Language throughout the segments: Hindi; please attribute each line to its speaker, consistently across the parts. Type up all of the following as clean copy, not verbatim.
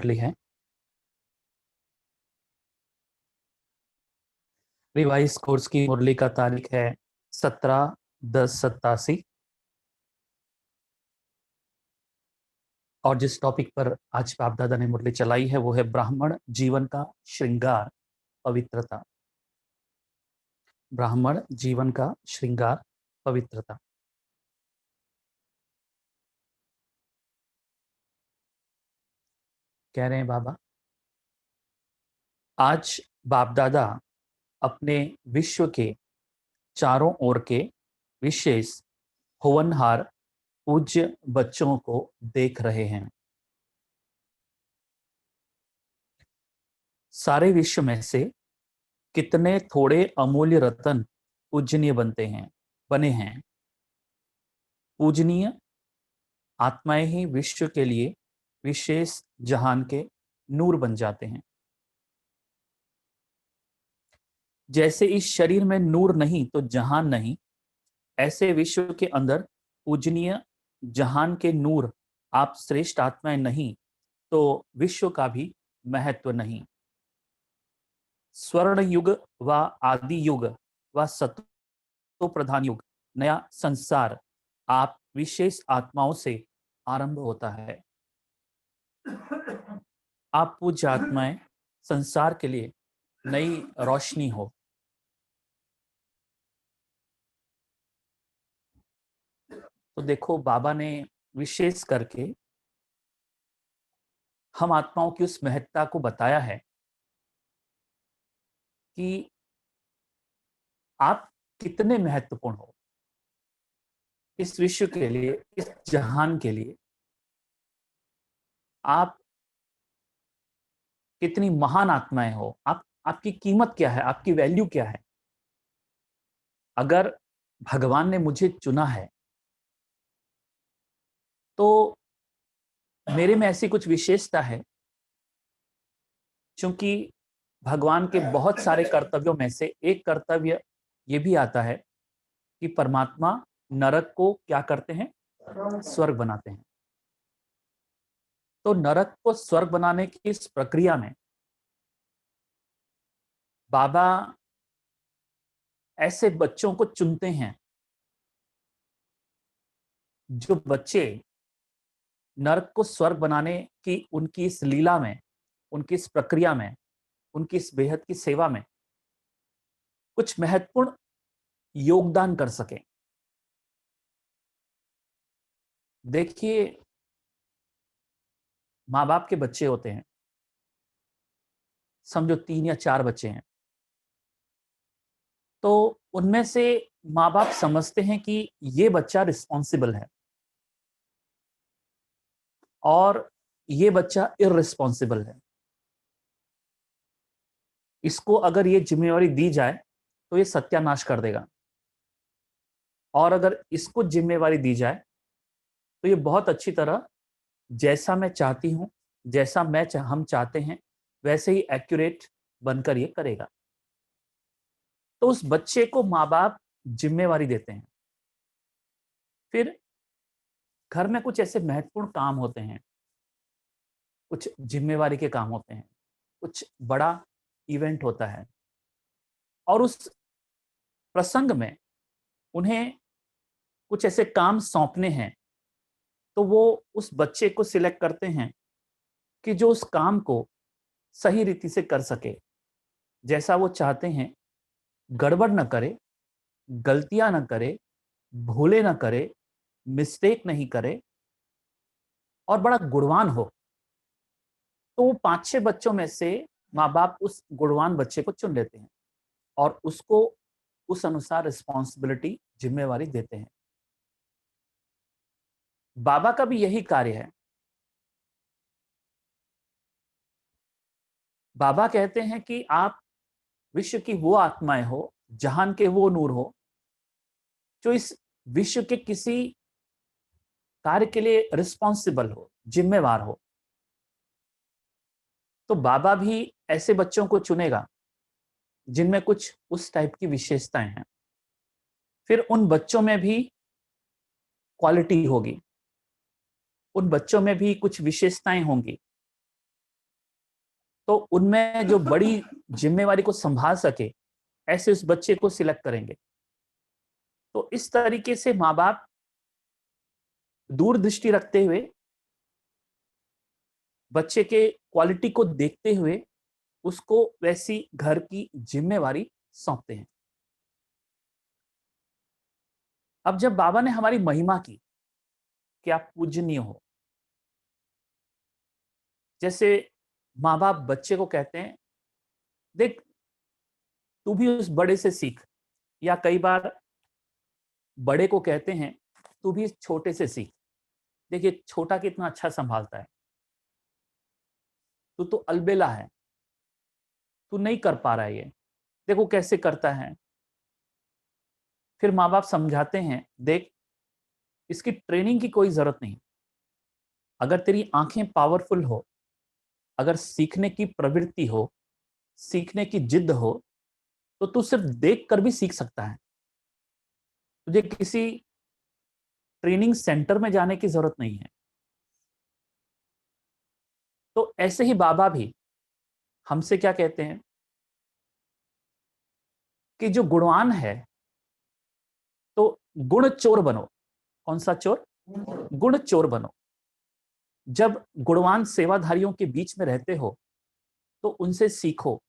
Speaker 1: मुरली है। रिवाइज कोर्स की मुरली का तारीख है 17/10/87। और जिस टॉपिक पर आज बाप दादा ने मुरली चलाई है वो है ब्राह्मण जीवन का श्रृंगार, पवित्रता। ब्राह्मण जीवन का श्रृंगार, पवित्रता। कह रहे हैं बाबा, आज बाप दादा अपने विश्व के चारों ओर के विशेष होनहार पूज्य बच्चों को देख रहे हैं। सारे विश्व में से कितने थोड़े अमूल्य रत्न पूजनीय बने हैं। पूजनीय आत्माएं ही विश्व के लिए विशेष जहान के नूर बन जाते हैं। जैसे इस शरीर में नूर नहीं तो जहान नहीं, ऐसे विश्व के अंदर पूजनीय जहान के नूर आप श्रेष्ठ आत्माएं नहीं तो विश्व का भी महत्व नहीं। स्वर्ण युग व आदि युग व सतो प्रधान युग, नया संसार आप विशेष आत्माओं से आरंभ होता है। आप पूज्य आत्माएं संसार के लिए नई रोशनी हो। तो देखो, बाबा ने विशेष करके हम आत्माओं की उस महत्ता को बताया है कि आप कितने महत्वपूर्ण हो इस विश्व के लिए, इस जहान के लिए। आप कितनी महान आत्माएं हो। आपकी कीमत क्या है, आपकी वैल्यू क्या है। अगर भगवान ने मुझे चुना है तो मेरे में ऐसी कुछ विशेषता है, क्योंकि भगवान के बहुत सारे कर्तव्यों में से एक कर्तव्य ये भी आता है कि परमात्मा नरक को क्या करते हैं, स्वर्ग बनाते हैं। तो नरक को स्वर्ग बनाने की इस प्रक्रिया में बाबा ऐसे बच्चों को चुनते हैं जो बच्चे नरक को स्वर्ग बनाने की उनकी इस लीला में, उनकी इस प्रक्रिया में, उनकी इस बेहद की सेवा में कुछ महत्वपूर्ण योगदान कर सके। देखिए, माँ बाप के बच्चे होते हैं, समझो 3 या 4 बच्चे हैं, तो उनमें से माँ बाप समझते हैं कि ये बच्चा रिस्पॉन्सिबल है और ये बच्चा इररिस्पॉन्सिबल है। इसको अगर ये जिम्मेवारी दी जाए तो ये सत्यानाश कर देगा, और अगर इसको जिम्मेवारी दी जाए तो ये बहुत अच्छी तरह, जैसा मैं चाहती हूं, जैसा हम चाहते हैं वैसे ही एक्यूरेट बनकर ये करेगा। तो उस बच्चे को माँ बाप जिम्मेवारी देते हैं। फिर घर में कुछ ऐसे महत्वपूर्ण काम होते हैं, कुछ जिम्मेवारी के काम होते हैं, कुछ बड़ा इवेंट होता है, और उस प्रसंग में उन्हें कुछ ऐसे काम सौंपने हैं। तो वो उस बच्चे को सिलेक्ट करते हैं कि जो उस काम को सही रीति से कर सके, जैसा वो चाहते हैं, गड़बड़ न करे, गलतियां न करे, भूले न करे, मिस्टेक नहीं करे, और बड़ा गुणवान हो। तो वो 5-6 बच्चों में से माँ बाप उस गुणवान बच्चे को चुन लेते हैं और उसको उस अनुसार रिस्पॉन्सिबिलिटी, जिम्मेवारी देते हैं। बाबा का भी यही कार्य है। बाबा कहते हैं कि आप विश्व की वो आत्माएं हो, जहान के वो नूर हो, जो इस विश्व के किसी कार्य के लिए रिस्पॉन्सिबल हो, जिम्मेवार हो। तो बाबा भी ऐसे बच्चों को चुनेगा जिनमें कुछ उस टाइप की विशेषताएं हैं। फिर उन बच्चों में भी क्वालिटी होगी, उन बच्चों में भी कुछ विशेषताएं होंगी तो उनमें जो बड़ी जिम्मेवारी को संभाल सके ऐसे उस बच्चे को सिलेक्ट करेंगे। तो इस तरीके से माँ बाप दूरदृष्टि रखते हुए, बच्चे के क्वालिटी को देखते हुए उसको वैसी घर की जिम्मेवारी सौंपते हैं। अब जब बाबा ने हमारी महिमा की कि आप पूजनीय हो, जैसे माँ बाप बच्चे को कहते हैं, देख तू भी उस बड़े से सीख, या कई बार बड़े को कहते हैं तू भी छोटे से सीख। देखिए छोटा कितना अच्छा संभालता है, तू तो अलबेला है, तू नहीं कर पा रहा है ये, देखो कैसे करता है। फिर माँ बाप समझाते हैं, देख इसकी ट्रेनिंग की कोई जरूरत नहीं, अगर तेरी आंखें पावरफुल हो, अगर सीखने की प्रवृत्ति हो, सीखने की जिद हो, तो तू सिर्फ देख कर भी सीख सकता है, तुझे किसी ट्रेनिंग सेंटर में जाने की जरूरत नहीं है। तो ऐसे ही बाबा भी हमसे क्या कहते हैं कि जो गुणवान है तो गुण चोर बनो। कौन सा चोर? गुण चोर बनो। जब गुणवान सेवाधारियों के बीच में रहते हो तो उनसे सीखो,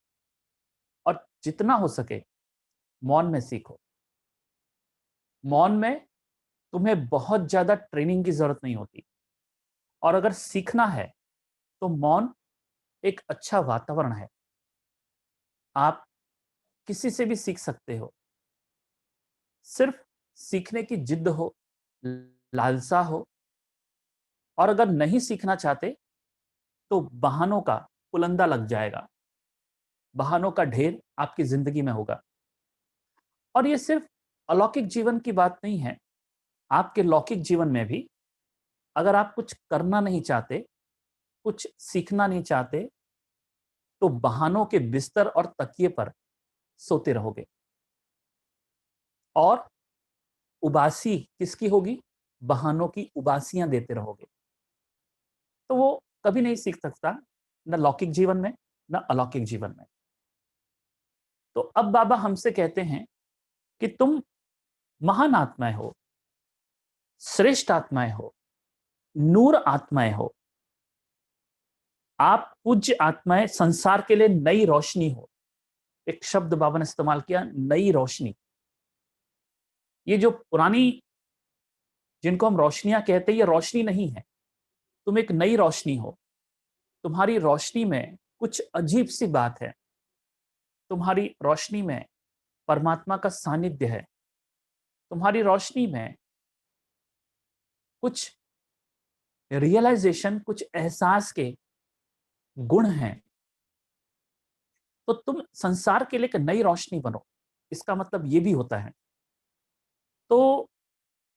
Speaker 1: और जितना हो सके मौन में सीखो। मौन में तुम्हें बहुत ज्यादा ट्रेनिंग की जरूरत नहीं होती, और अगर सीखना है तो मौन एक अच्छा वातावरण है, आप किसी से भी सीख सकते हो। सिर्फ सीखने की जिद हो, लालसा हो, और अगर नहीं सीखना चाहते तो बहानों का पुलंदा लग जाएगा, बहानों का ढेर आपकी जिंदगी में होगा। और ये सिर्फ अलौकिक जीवन की बात नहीं है, आपके लौकिक जीवन में भी अगर आप कुछ करना नहीं चाहते, कुछ सीखना नहीं चाहते, तो बहानों के बिस्तर और तकिए पर सोते रहोगे। और उबासी किसकी होगी? बहानों की उबासियां देते रहोगे, तो वो कभी नहीं सीख सकता, न लौकिक जीवन में न अलौकिक जीवन में। तो अब बाबा हमसे कहते हैं कि तुम महान आत्माएं हो, श्रेष्ठ आत्माएं हो, नूर आत्माएं हो, आप पूज्य आत्माएं, संसार के लिए नई रोशनी हो। एक शब्द बाबा ने इस्तेमाल किया, नई रोशनी। ये जो पुरानी जिनको हम रोशनियां कहते हैं, ये रोशनी नहीं है, तुम एक नई रोशनी हो। तुम्हारी रोशनी में कुछ अजीब सी बात है, तुम्हारी रोशनी में परमात्मा का सानिध्य है, तुम्हारी रोशनी में कुछ रियलाइजेशन, कुछ एहसास के गुण हैं। तो तुम संसार के लिए एक नई रोशनी बनो, इसका मतलब ये भी होता है। तो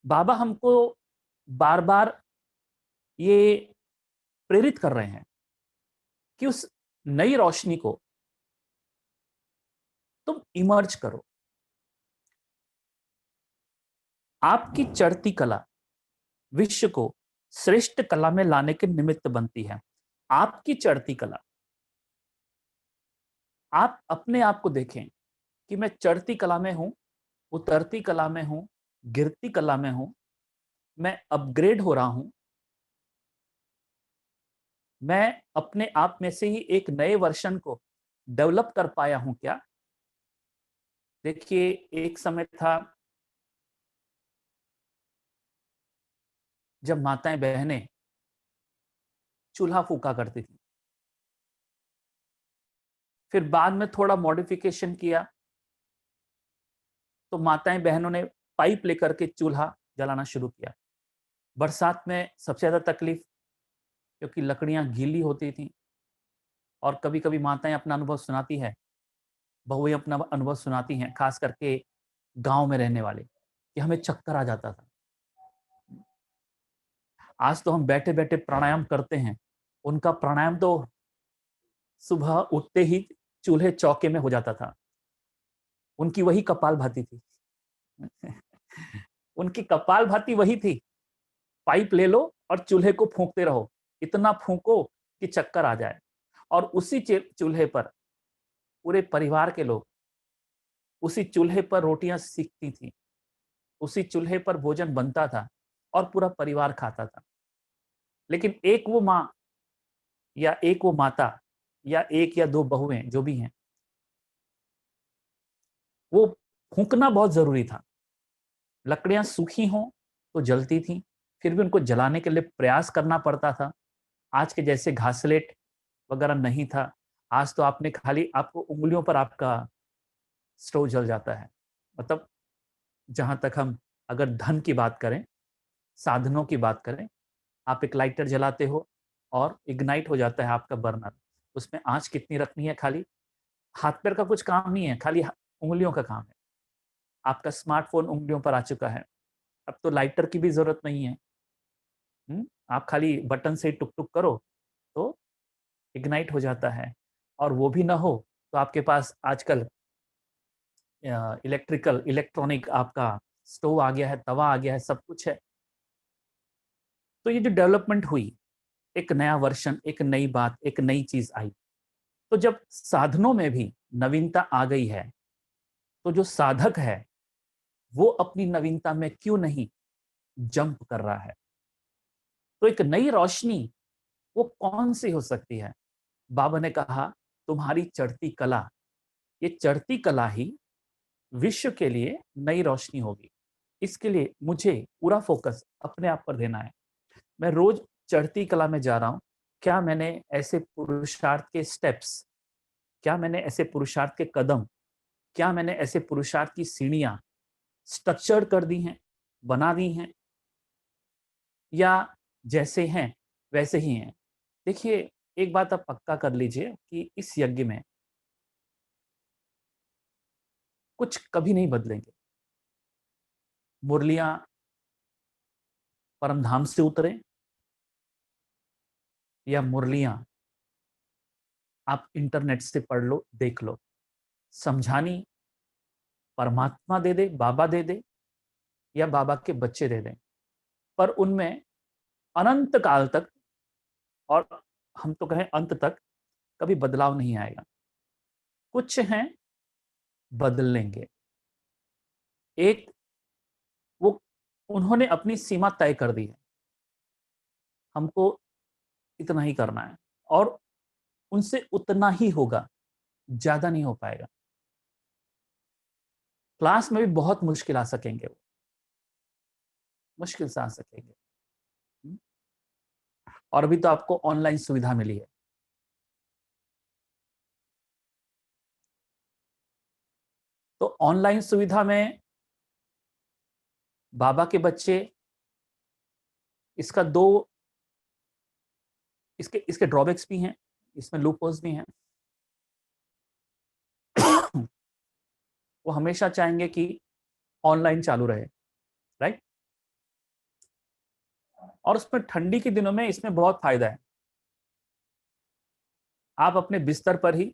Speaker 1: बाबा हमको बार बार ये प्रेरित कर रहे हैं कि उस नई रोशनी को तुम इमर्ज करो। आपकी चढ़ती कला विश्व को श्रेष्ठ कला में लाने के निमित्त बनती है। आपकी चढ़ती कला, आप अपने आप को देखें कि मैं चढ़ती कला में हूं, उतरती कला में हूं, गिरती कला में हूं, मैं अपग्रेड हो रहा हूं, मैं अपने आप में से ही एक नए वर्जन को डेवलप कर पाया हूं क्या? देखिए एक समय था जब माताएं बहनें चूल्हा फूका करती थी, फिर बाद में थोड़ा मॉडिफिकेशन किया, तो माताएं बहनों ने पाइप लेकर के चूल्हा जलाना शुरू किया। बरसात में सबसे ज्यादा तकलीफ, क्योंकि लकड़ियां गीली होती थी। और कभी कभी माताएं अपना अनुभव सुनाती है, बहुएं अपना अनुभव सुनाती हैं, खास करके गांव में रहने वाले, कि हमें चक्कर आ जाता था। आज तो हम बैठे बैठे प्राणायाम करते हैं, उनका प्राणायाम तो सुबह उठते ही चूल्हे चौके में हो जाता था। उनकी वही कपालभाति थी। उनकी कपालभाति वही थी, पाइप ले लो और चूल्हे को फूंकते रहो, इतना फूंको कि चक्कर आ जाए। और उसी चूल्हे पर पूरे परिवार के लोग उसी चूल्हे पर रोटियां सीखती थी, उसी चूल्हे पर भोजन बनता था और पूरा परिवार खाता था। लेकिन एक वो माँ या एक वो माता या एक या दो बहुएं जो भी हैं, वो फूंकना बहुत जरूरी था। लकड़ियां सूखी हों तो जलती थी, फिर भी उनको जलाने के लिए प्रयास करना पड़ता था। आज के जैसे घासलेट वगैरह नहीं था। आज तो आपने खाली आपको उंगलियों पर आपका स्टोव जल जाता है। मतलब जहां तक हम अगर धन की बात करें, साधनों की बात करें, आप एक लाइटर जलाते हो और इग्नाइट हो जाता है आपका बर्नर। उसमें आंच कितनी रखनी है, खाली हाथ पैर का कुछ काम नहीं है, खाली उंगलियों का काम है। आपका स्मार्टफोन उंगलियों पर आ चुका है, अब तो लाइटर की भी जरूरत नहीं है। आप खाली बटन से टुक टुक करो तो इग्नाइट हो जाता है। और वो भी ना हो तो आपके पास आजकल इलेक्ट्रॉनिक आपका स्टोव आ गया है, तवा आ गया है, सब कुछ है। तो ये जो डेवलपमेंट हुई, एक नया वर्षन, एक नई बात, एक नई चीज आई। तो जब साधनों में भी नवीनता आ गई है, तो जो साधक है वो अपनी नवीनता में क्यों नहीं जंप कर रहा है? तो एक नई रोशनी वो कौन सी हो सकती है? बाबा ने कहा, तुम्हारी चढ़ती कला, ये चढ़ती कला ही विश्व के लिए नई रोशनी होगी। इसके लिए मुझे पूरा फोकस अपने आप पर देना है। मैं रोज चढ़ती कला में जा रहा हूं। क्या मैंने ऐसे पुरुषार्थ के स्टेप्स, क्या मैंने ऐसे पुरुषार्थ के कदम, क्या मैंने ऐसे पुरुषार्थ की सीढ़ियां स्ट्रक्चर्ड कर दी हैं, बना दी हैं, या जैसे हैं वैसे ही हैं? देखिए, एक बात आप पक्का कर लीजिए कि इस यज्ञ में कुछ कभी नहीं बदलेंगे। मुरलियां परमधाम से उतरे या मुरलियां आप इंटरनेट से पढ़ लो, देख लो, समझानी परमात्मा दे दे, बाबा दे दे, या बाबा के बच्चे दे दें, पर उनमें अनंत काल तक, और हम तो कहें अंत तक, कभी बदलाव नहीं आएगा। कुछ हैं बदलेंगे। एक वो उन्होंने अपनी सीमा तय कर दी है, हमको इतना ही करना है, और उनसे उतना ही होगा, ज्यादा नहीं हो पाएगा। क्लास में भी बहुत मुश्किल आ सकेंगे, वो मुश्किल से आ सकेंगे। और अभी तो आपको ऑनलाइन सुविधा मिली है। तो ऑनलाइन सुविधा में बाबा के बच्चे, इसका दो, इसके इसके ड्रॉबैक्स भी हैं, इसमें लूपहोल्स भी हैं। वो हमेशा चाहेंगे कि ऑनलाइन चालू रहे, राइट? और उसमें ठंडी के दिनों में इसमें बहुत फायदा है। आप अपने बिस्तर पर ही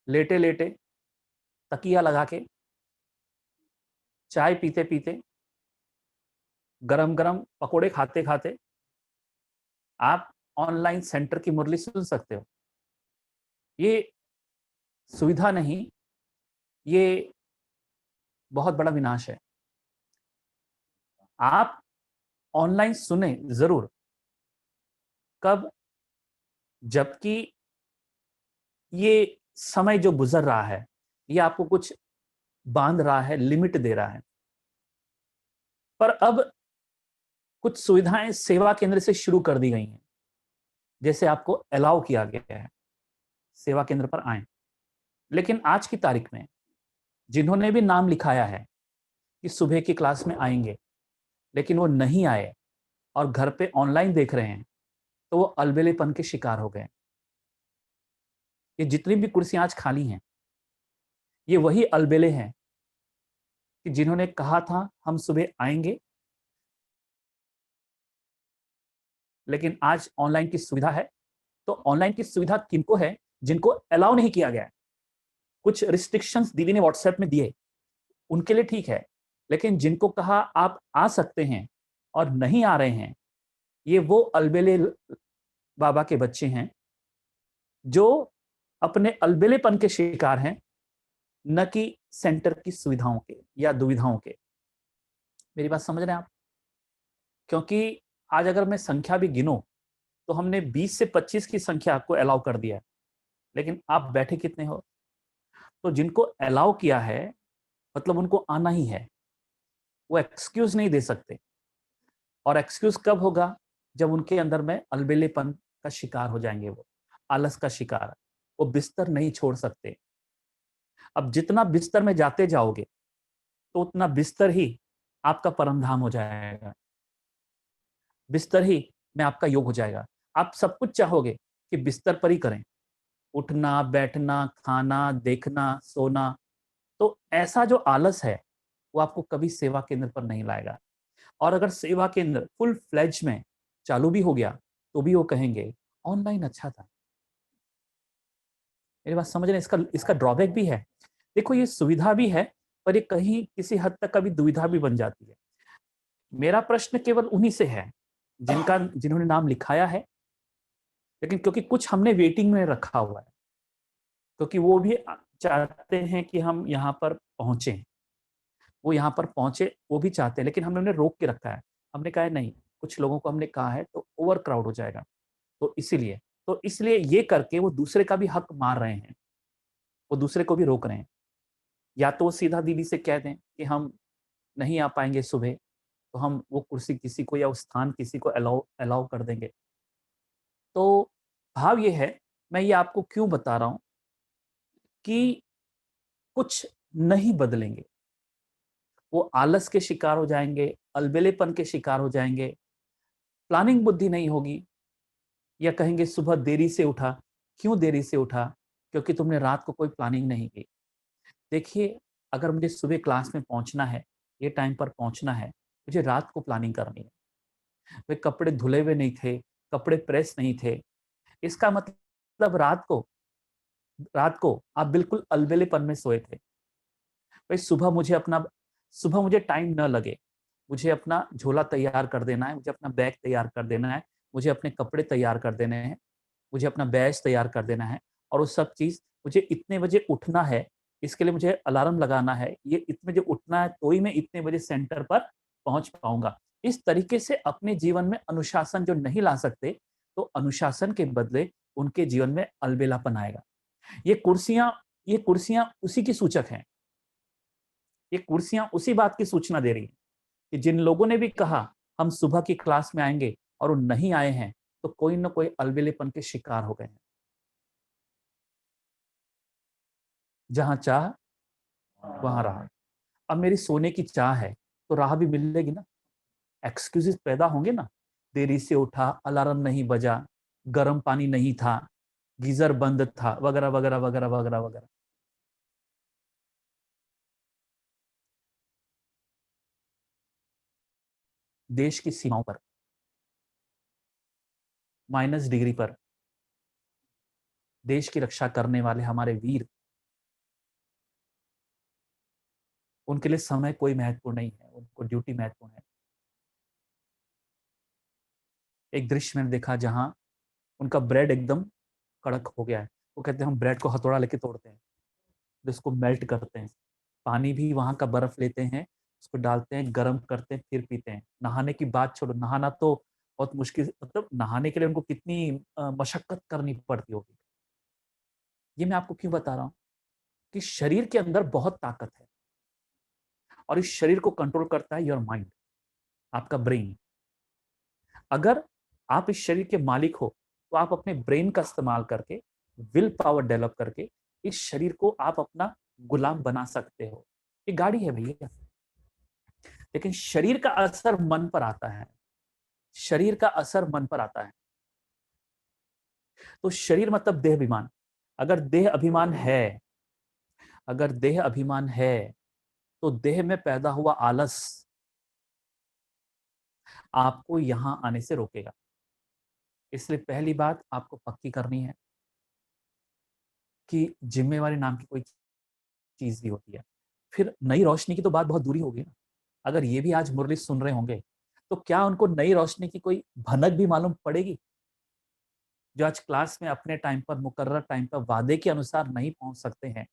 Speaker 1: लेटे लेटे, तकिया लगा के, चाय पीते पीते, गरम गरम पकोड़े खाते खाते, आप ऑनलाइन सेंटर की मुरली सुन सकते हो। ये सुविधा नहीं, ये बहुत बड़ा विनाश है। आप ऑनलाइन सुने जरूर, कब? जबकि ये समय जो गुजर रहा है, ये आपको कुछ बांध रहा है, लिमिट दे रहा है। पर अब कुछ सुविधाएं सेवा केंद्र से शुरू कर दी गई हैं, जैसे आपको अलाउ किया गया है सेवा केंद्र पर आए। लेकिन आज की तारीख में जिन्होंने भी नाम लिखाया है कि सुबह की क्लास में आएंगे, लेकिन वो नहीं आए और घर पे ऑनलाइन देख रहे हैं, तो वो अलबेलेपन के शिकार हो गए। ये जितनी भी कुर्सियां आज खाली हैं, ये वही अलबेले हैं कि जिन्होंने कहा था हम सुबह आएंगे, लेकिन आज ऑनलाइन की सुविधा है। तो ऑनलाइन की सुविधा किनको है? जिनको अलाउ नहीं किया गया है। कुछ रिस्ट्रिक्शंस दीदी ने व्हाट्सएप में दिए, उनके लिए ठीक है, लेकिन जिनको कहा आप आ सकते हैं और नहीं आ रहे हैं, ये वो अलबेले बाबा के बच्चे हैं जो अपने अलबेलेपन के शिकार हैं, न कि सेंटर की सुविधाओं के या दुविधाओं के। मेरी बात समझ रहे हैं आप? क्योंकि आज अगर मैं संख्या भी गिनूं तो हमने 20 से 25 की संख्या आपको अलाउ कर दिया है, लेकिन आप बैठे कितने हो? तो जिनको अलाउ किया है मतलब उनको आना ही है, वो एक्सक्यूज नहीं दे सकते। और एक्सक्यूज कब होगा? जब उनके अंदर में अलबेलेपन का शिकार हो जाएंगे, वो आलस का शिकार, वो बिस्तर नहीं छोड़ सकते। अब जितना बिस्तर में जाते जाओगे तो उतना बिस्तर ही आपका परम धाम हो जाएगा, बिस्तर ही में आपका योग हो जाएगा। आप सब कुछ चाहोगे कि बिस्तर पर ही करें, उठना बैठना खाना देखना सोना, तो ऐसा जो आलस है वो आपको कभी सेवा केंद्र पर नहीं लाएगा। और अगर सेवा केंद्र फुल फ्लेज में चालू भी हो गया तो भी वो कहेंगे ऑनलाइन अच्छा था। मेरी बात समझ रहे हैं? इसका इसका ड्रॉबैक भी है। देखो ये सुविधा भी है, पर ये कहीं किसी हद तक कभी दुविधा भी बन जाती है। मेरा प्रश्न केवल उन्हीं से है जिन्होंने नाम लिखाया है, लेकिन क्योंकि कुछ हमने वेटिंग में रखा हुआ है, क्योंकि वो भी चाहते हैं कि हम यहाँ पर पहुंचे, वो यहाँ पर पहुंचे वो भी चाहते हैं, लेकिन हमने उन्हें रोक के रखा है। हमने कहा है नहीं, कुछ लोगों को हमने कहा है तो ओवर क्राउड हो जाएगा, तो इसलिए ये करके वो दूसरे का भी हक मार रहे हैं, वो दूसरे को भी रोक रहे हैं। या तो वो सीधा दीदी से कह दें कि हम नहीं आ पाएंगे सुबह, तो हम वो कुर्सी किसी को या वो स्थान किसी को अलाउ अलाउ कर देंगे। तो भाव ये है, मैं ये आपको क्यों बता रहा हूं कि कुछ नहीं बदलेंगे, वो आलस के शिकार हो जाएंगे, अलबेलेपन के शिकार हो जाएंगे, प्लानिंग बुद्धि नहीं होगी, या कहेंगे सुबह देरी से उठा। क्यों देरी से उठा? क्योंकि तुमने रात को कोई प्लानिंग नहीं की। देखिए, अगर मुझे सुबह क्लास में पहुंचना है, ये टाइम पर पहुंचना है, मुझे रात को प्लानिंग करनी है। वे कपड़े धुले हुए नहीं थे, कपड़े प्रेस नहीं थे, इसका मतलब रात को आप बिल्कुल अलबेलेपन में सोए थे। भाई सुबह मुझे टाइम न लगे, मुझे अपना झोला तैयार कर देना है, मुझे अपना बैग तैयार कर देना है, मुझे अपने कपड़े तैयार कर देने हैं, मुझे अपना बैच तैयार कर देना है, और वो सब चीज़ मुझे इतने बजे उठना है, इसके लिए मुझे अलार्म लगाना है, ये इतने बजे उठना है तो ही मैं इतने बजे सेंटर पर पहुंच पाऊंगा। इस तरीके से अपने जीवन में अनुशासन जो नहीं ला सकते, तो अनुशासन के बदले उनके जीवन में अलबेलापन आएगा। ये कुर्सियां ये कुर्सियां उसी की सूचक हैं। ये कुर्सियां उसी बात की सूचना दे रही हैं कि जिन लोगों ने भी कहा हम सुबह की क्लास में आएंगे और वो नहीं आए हैं, तो कोई ना कोई अलबेलेपन के शिकार हो गए हैं। जहां चाह वहां राह। अब मेरी सोने की चाह है तो राह भी मिलेगी ना, एक्सक्यूजेस पैदा होंगे ना। देरी से उठा, अलार्म नहीं बजा, गर्म पानी नहीं था, गीजर बंद था, वगैरह वगैरह वगैरह वगैरह वगैरह। देश की सीमाओं पर, -डिग्री पर देश की रक्षा करने वाले हमारे वीर, उनके लिए समय कोई महत्वपूर्ण नहीं है, उनको ड्यूटी महत्वपूर्ण है। एक दृश्य मैंने देखा जहां उनका ब्रेड एकदम कड़क हो गया है, वो कहते हैं हम ब्रेड को हथौड़ा लेके तोड़ते हैं, फिर उसको मेल्ट करते हैं, पानी भी वहां का बर्फ लेते हैं, उसको डालते हैं, गर्म करते हैं, फिर पीते हैं। नहाने की बात छोड़ो, नहाना तो बहुत मुश्किल, मतलब नहाने के लिए उनको कितनी मशक्कत करनी पड़ती होगी। ये मैं आपको क्यों बता रहा हूँ कि शरीर के अंदर बहुत ताकत है, और इस शरीर को कंट्रोल करता है योर माइंड, आपका ब्रेन। अगर आप इस शरीर के मालिक हो तो आप अपने ब्रेन का इस्तेमाल करके, विल पावर डेवलप करके इस शरीर को आप अपना गुलाम बना सकते हो। ये गाड़ी है भैया, लेकिन शरीर का असर मन पर आता है, शरीर का असर मन पर आता है। तो शरीर मतलब देह अभिमान। अगर देह अभिमान है अगर देह अभिमान है तो देह में पैदा हुआ आलस आपको यहां आने से रोकेगा। इसलिए पहली बात आपको पक्की करनी है कि जिम्मेवारी नाम की कोई चीज भी होती है। फिर नई रोशनी की तो बात बहुत दूरी होगी ना। अगर ये भी आज मुरली सुन रहे होंगे, तो क्या उनको नई रोशनी की कोई भनक भी मालूम पड़ेगी? जो आज क्लास में अपने टाइम पर, मुकर्रर टाइम पर वादे के अनुसार नहीं पहुंच सकते हैं,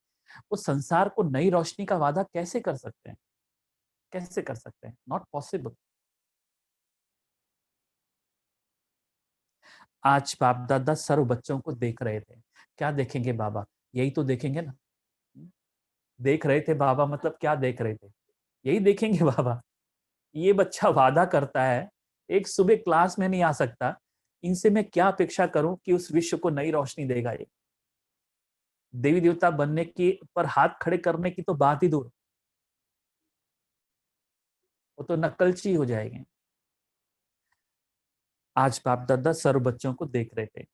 Speaker 1: वो संसार को नई रोशनी का वादा कैसे कर सकते हैं? कैसे कर सकते हैं? Not possible. आज बाप दादा सर्व बच्चों को देख रहे थे। क्या देखेंगे बाबा? यही तो देखेंगे ना। देख रहे थे बाबा, मतलब क्या देख रहे थे? यही देखेंगे बाबा। ये बच्चा वादा करता है, एक सुबह क्लास में नहीं आ सकता, इनसे मैं क्या अपेक्षा करूं कि उस विश्व को नई रोशनी देगा ये? देवी देवता बनने की पर हाथ खड़े करने की तो बात ही दूर, वो तो नकलची हो जाएंगे। आज बाप दादा सर्व बच्चों को देख रहे थे।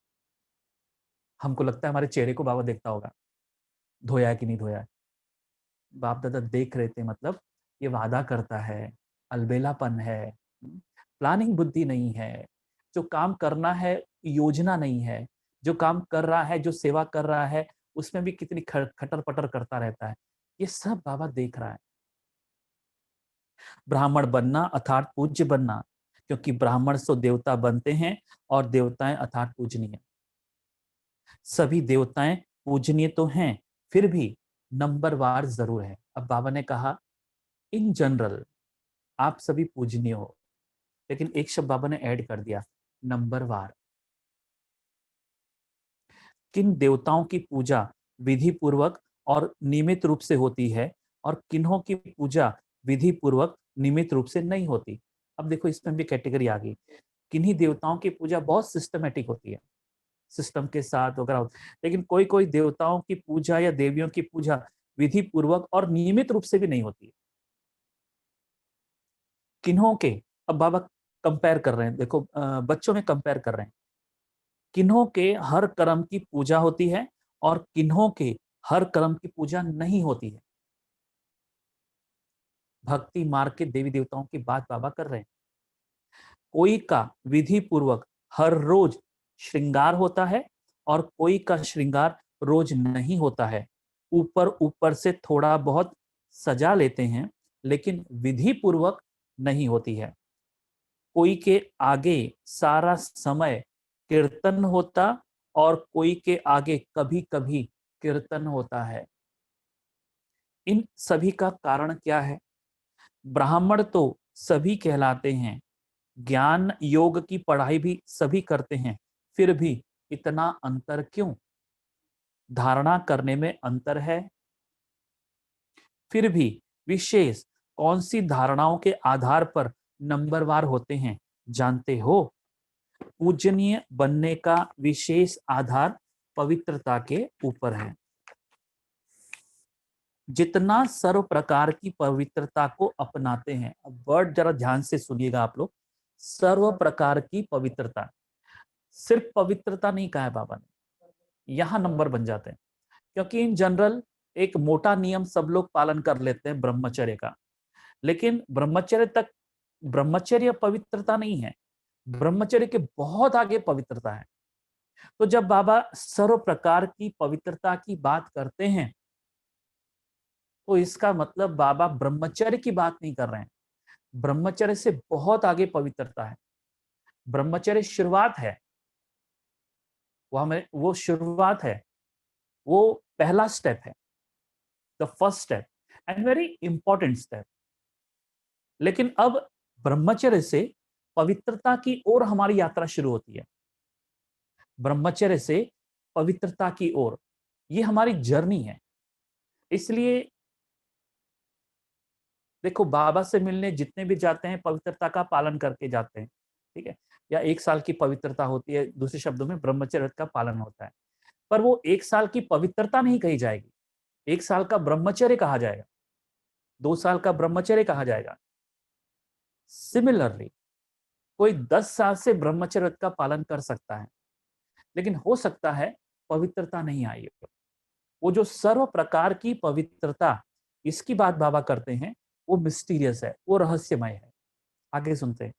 Speaker 1: हमको लगता है हमारे चेहरे को बाबा देखता होगा, धोया है कि नहीं धोया है। बाप दादा देख रहे थे, मतलब ये वादा करता है, अलबेलापन है, प्लानिंग बुद्धि नहीं है, जो काम करना है योजना नहीं है, जो काम कर रहा है, जो सेवा कर रहा है, उसमें भी कितनी खटर पटर करता रहता है, ये सब बाबा देख रहा है। ब्राह्मण बनना अर्थात पूज्य बनना, क्योंकि ब्राह्मण सो देवता बनते हैं और देवताएं अर्थात पूजनीय। सभी देवताएं पूजनीय तो हैं, फिर भी नंबरवार जरूर है। अब बाबा ने कहा इन जनरल आप सभी पूजनीय हो, लेकिन एक शब्द बाबा ने ऐड कर दिया, नंबरवार। किन देवताओं की पूजा विधि पूर्वक और नियमित रूप से होती है और किन्हों की पूजा विधि पूर्वक नियमित रूप से नहीं होती। अब देखो इसमें भी कैटेगरी आ गई। किन्हीं देवताओं की पूजा बहुत सिस्टमेटिक होती है, सिस्टम के साथ वगैरह होती है, लेकिन कोई कोई देवताओं की पूजा या देवियों की पूजा विधि पूर्वक और नियमित रूप से भी नहीं होती है। किन्हों के, अब बाबा कंपेयर कर रहे हैं, देखो बच्चों में कंपेयर कर रहे हैं। किन्हों के हर कर्म की पूजा होती है और किन्हों के हर कर्म की पूजा नहीं होती है। भक्ति मार्ग के देवी देवताओं की बात बाबा कर रहे हैं। कोई का विधि पूर्वक हर रोज श्रृंगार होता है और कोई का श्रृंगार रोज नहीं होता है। ऊपर ऊपर से थोड़ा बहुत सजा लेते हैं, लेकिन विधि पूर्वक नहीं होती है। कोई के आगे सारा समय कीर्तन होता और कोई के आगे कभी कभी कीर्तन होता है। इन सभी का कारण क्या है? ब्राह्मण तो सभी कहलाते हैं, ज्ञान योग की पढ़ाई भी सभी करते हैं, फिर भी इतना अंतर क्यों? धारणा करने में अंतर है। फिर भी विशेष कौन सी धारणाओं के आधार पर नंबरवार होते हैं जानते हो? पूजनीय बनने का विशेष आधार पवित्रता के ऊपर है। जितना सर्व प्रकार की पवित्रता को अपनाते हैं, अब वर्ड जरा ध्यान से सुनिएगा आप लोग, सर्व प्रकार की पवित्रता, सिर्फ पवित्रता नहीं कहा है बाबा ने, यहां नंबर बन जाते हैं। क्योंकि इन जनरल एक मोटा नियम सब लोग पालन कर लेते हैं ब्रह्मचर्य का, लेकिन ब्रह्मचर्य तक ब्रह्मचर्य पवित्रता नहीं है, ब्रह्मचर्य के बहुत आगे पवित्रता है। तो जब बाबा सर्व प्रकार की पवित्रता की बात करते हैं, तो इसका मतलब बाबा ब्रह्मचर्य की बात नहीं कर रहे हैं। ब्रह्मचर्य से बहुत आगे पवित्रता है। ब्रह्मचर्य शुरुआत है, वो शुरुआत है, वो पहला स्टेप है, the first step and very important step. लेकिन अब ब्रह्मचर्य से पवित्रता की ओर हमारी यात्रा शुरू होती है। ब्रह्मचर्य से पवित्रता की ओर, ये हमारी जर्नी है। इसलिए देखो, बाबा से मिलने जितने भी जाते हैं पवित्रता का पालन करके जाते हैं, ठीक है, या एक साल की पवित्रता होती है, दूसरे शब्दों में ब्रह्मचर्य का पालन होता है। पर वो एक साल की पवित्रता नहीं कही जाएगी, एक साल का ब्रह्मचर्य कहा जाएगा, 2 साल का ब्रह्मचर्य कहा जाएगा। सिमिलरली कोई 10 साल से ब्रह्मचर्य का पालन कर सकता है, लेकिन हो सकता है पवित्रता नहीं आई हो। वो जो सर्व प्रकार की पवित्रता, इसकी बात बाबा करते हैं, वो मिस्टीरियस है, वो रहस्यमय है। आगे सुनते हैं।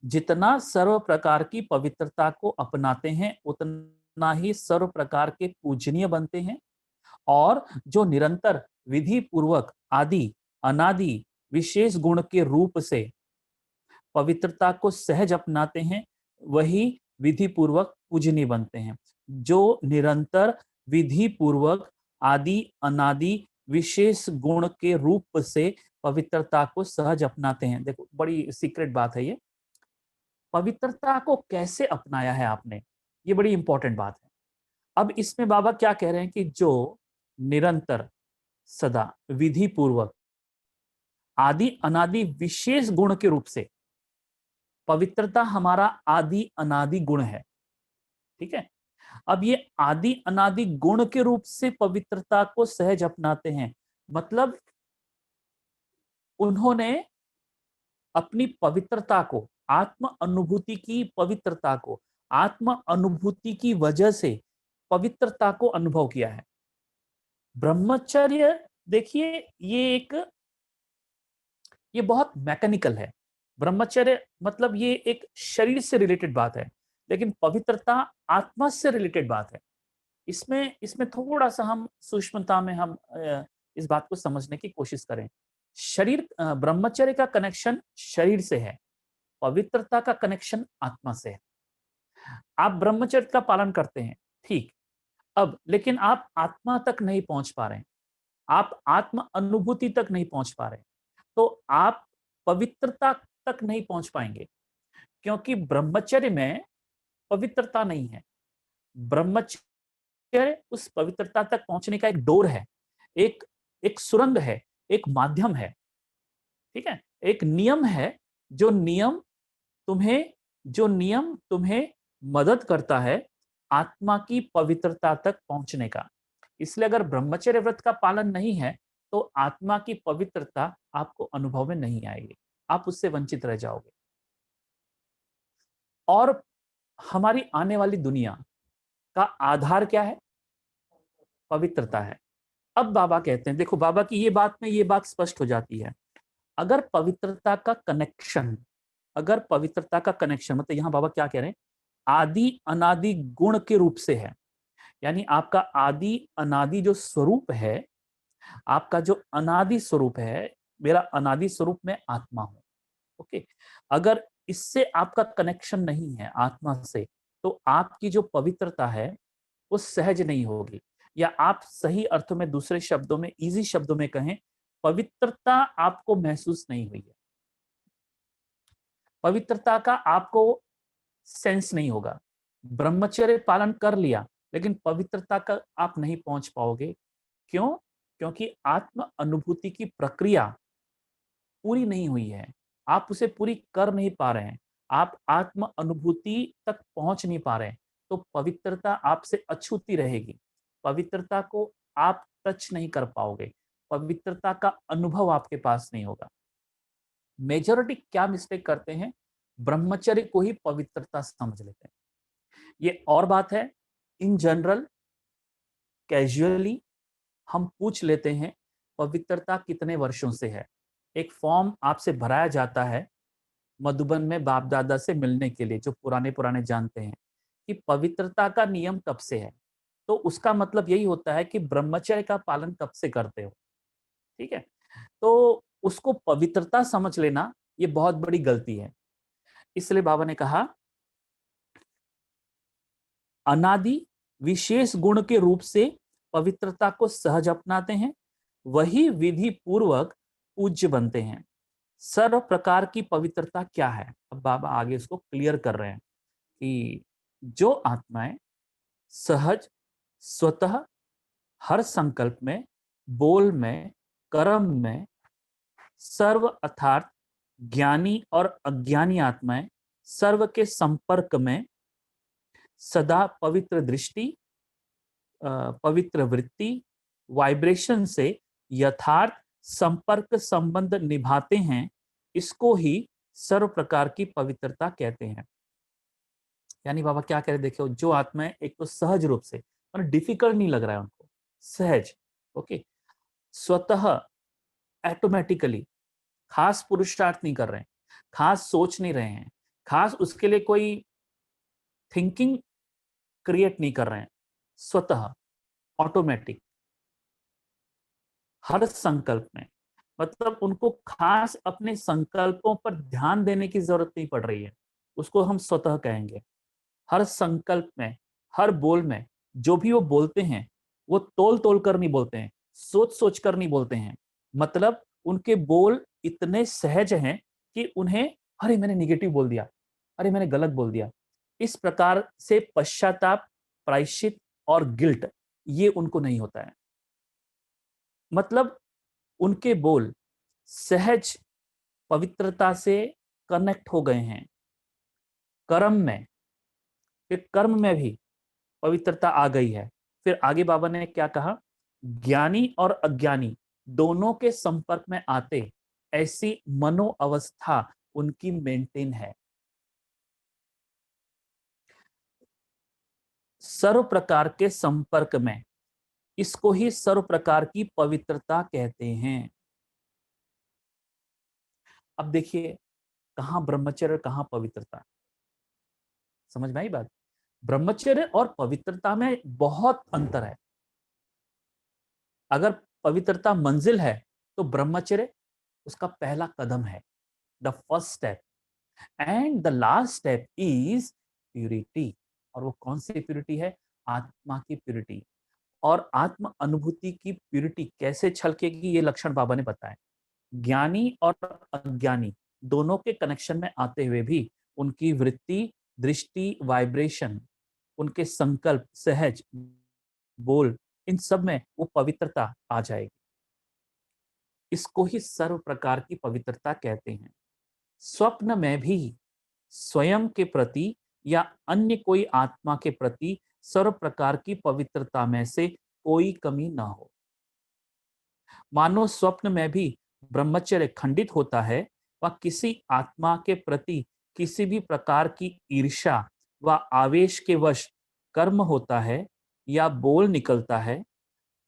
Speaker 1: जितना सर्व प्रकार की पवित्रता को अपनाते हैं, उतना ही सर्व प्रकार के पूजनीय बनते हैं। और जो निरंतर विधि पूर्वक आदि अनादि विशेष गुण के रूप से पवित्रता को सहज अपनाते हैं, वही विधि पूर्वक पूजनीय बनते हैं। जो निरंतर विधि पूर्वक आदि अनादि विशेष गुण के रूप से पवित्रता को सहज अपनाते हैं। देखो बड़ी सीक्रेट बात है ये, पवित्रता को कैसे अपनाया है आपने, ये बड़ी इंपॉर्टेंट बात है। अब इसमें बाबा क्या कह रहे हैं कि जो निरंतर सदा विधि पूर्वक आदि अनादि विशेष गुण के रूप से, पवित्रता हमारा आदि अनादि गुण है, ठीक है। अब ये आदि अनादि गुण के रूप से पवित्रता को सहज अपनाते हैं, मतलब उन्होंने अपनी पवित्रता को, आत्म अनुभूति की पवित्रता को, आत्म अनुभूति की वजह से पवित्रता को अनुभव किया है। ब्रह्मचर्य देखिए ये बहुत मैकेनिकल है। ब्रह्मचर्य मतलब ये एक शरीर से रिलेटेड बात है, लेकिन पवित्रता आत्मा से रिलेटेड बात है। इसमें इसमें थोड़ा सा हम सूक्ष्मता में हम इस बात को समझने की कोशिश करें। शरीर ब्रह्मचर्य का कनेक्शन शरीर से है, पवित्रता का कनेक्शन आत्मा से है। आप ब्रह्मचर्य का पालन करते हैं, ठीक, अब लेकिन आप आत्मा तक नहीं पहुंच पा रहे हैं, आप आत्म अनुभूति तक नहीं पहुंच पा रहे हैं, तो आप पवित्रता तक नहीं पहुंच पाएंगे, क्योंकि ब्रह्मचर्य में पवित्रता नहीं है। ब्रह्मचर्य उस पवित्रता तक पहुंचने का एक डोर है, एक एक सुरंग है, एक माध्यम है, ठीक है, एक नियम है, जो नियम तुम्हें मदद करता है आत्मा की पवित्रता तक पहुंचने का। इसलिए अगर ब्रह्मचर्य व्रत का पालन नहीं है तो आत्मा की पवित्रता आपको अनुभव में नहीं आएगी, आप उससे वंचित रह जाओगे। और हमारी आने वाली दुनिया का आधार क्या है? पवित्रता है। अब बाबा कहते हैं, देखो बाबा की ये बात स्पष्ट हो जाती है। अगर पवित्रता का कनेक्शन, अगर पवित्रता का कनेक्शन मतलब यहां बाबा क्या कह रहे हैं, आदि अनादि गुण के रूप से है, यानी आपका आदि अनादि जो स्वरूप है, आपका जो अनादि स्वरूप है, मेरा अनादि स्वरूप में आत्मा हूं, ओके। अगर इससे आपका कनेक्शन नहीं है आत्मा से, तो आपकी जो पवित्रता है वो सहज नहीं होगी, या आप सही अर्थों में, दूसरे शब्दों में, इजी शब्दों में कहें, पवित्रता आपको महसूस नहीं हुई है, पवित्रता का आपको सेंस नहीं होगा। ब्रह्मचर्य पालन कर लिया लेकिन पवित्रता का आप नहीं पहुंच पाओगे। क्यों? क्योंकि आत्म अनुभूति की प्रक्रिया पूरी नहीं हुई है, आप उसे पूरी कर नहीं पा रहे हैं, आप आत्म अनुभूति तक पहुंच नहीं पा रहे हैं, तो पवित्रता आपसे अछूती रहेगी, पवित्रता को आप टच नहीं कर पाओगे, पवित्रता का अनुभव आपके पास नहीं होगा। मेजॉरिटी क्या मिस्टेक करते हैं, ब्रह्मचर्य को ही पवित्रता समझ लेते हैं। ये और बात है, इन जनरल कैजुअली हम पूछ लेते हैं पवित्रता कितने वर्षों से है, एक फॉर्म आपसे भराया जाता है मधुबन में बाप दादा से मिलने के लिए, जो पुराने पुराने जानते हैं कि पवित्रता का नियम कब से है, तो उसका मतलब यही होता है कि ब्रह्मचर्य का पालन कब से करते हो, ठीक है। तो उसको पवित्रता समझ लेना ये बहुत बड़ी गलती है। इसलिए बाबा ने कहा अनादि विशेष गुण के रूप से पवित्रता को सहज अपनाते हैं, वही विधि पूर्वक पूज्य बनते हैं। सर्व प्रकार की पवित्रता क्या है, अब बाबा आगे इसको क्लियर कर रहे हैं कि जो आत्माएं सहज स्वतः हर संकल्प में, बोल में, कर्म में, सर्व अर्थात ज्ञानी और अज्ञानी आत्माएं सर्व के संपर्क में सदा पवित्र दृष्टि, पवित्र वृत्ति, वाइब्रेशन से यथार्थ संपर्क संबंध निभाते हैं, इसको ही सर्व प्रकार की पवित्रता कहते हैं। यानी बाबा क्या कह रहे, देखो जो आत्माएं एक तो सहज रूप से, मतलब डिफिकल्ट नहीं लग रहा है उनको, सहज, ओके, स्वतः ऑटोमेटिकली, खास पुरुषार्थ नहीं कर रहे हैं, खास सोच नहीं रहे हैं, खास उसके लिए कोई थिंकिंग क्रिएट नहीं कर रहे हैं, स्वतः ऑटोमेटिक हर संकल्प में, मतलब उनको खास अपने संकल्पों पर ध्यान देने की जरूरत नहीं पड़ रही है, उसको हम स्वतः कहेंगे। हर संकल्प में, हर बोल में जो भी वो बोलते हैं, वो तोल तोल कर नहीं बोलते हैं, सोच सोच कर नहीं बोलते हैं। मतलब उनके बोल इतने सहज हैं कि उन्हें, अरे मैंने निगेटिव बोल दिया, अरे मैंने गलत बोल दिया, इस प्रकार से पश्चाताप, प्रायश्चित और गिल्ट, ये उनको नहीं होता है। मतलब उनके बोल सहज पवित्रता से कनेक्ट हो गए हैं। कर्म में, फिर कर्म में भी पवित्रता आ गई है। फिर आगे बाबा ने क्या कहा, ज्ञानी और अज्ञानी दोनों के संपर्क में आते ऐसी मनो अवस्था उनकी मेंटेन है। सर्व प्रकार के संपर्क में, इसको ही सर्व प्रकार की पवित्रता कहते हैं। अब देखिए, कहां ब्रह्मचर्य, कहां पवित्रता, समझ में आई बात? ब्रह्मचर्य और पवित्रता में बहुत अंतर है। अगर पवित्रता मंजिल है तो ब्रह्मचर्य उसका पहला कदम है, the first step, and the last step is purity. और वो कौन सी प्यूरिटी है? आत्मा की प्यूरिटी। और आत्म अनुभूति की प्यूरिटी कैसे छलकेगी, ये लक्षण बाबा ने बताया। ज्ञानी और अज्ञानी दोनों के कनेक्शन में आते हुए भी उनकी वृत्ति, दृष्टि, वाइब्रेशन, उनके संकल्प, सहज बोल, इन सब में वो पवित्रता आ जाएगी। इसको ही सर्व प्रकार की पवित्रता कहते हैं। स्वप्न में भी स्वयं के प्रति या अन्य कोई आत्मा के प्रति सर्व प्रकार की पवित्रता में से कोई कमी ना हो। मानो स्वप्न में भी ब्रह्मचर्य खंडित होता है, व किसी आत्मा के प्रति किसी भी प्रकार की ईर्ष्या व आवेश के वश कर्म होता है या बोल निकलता है,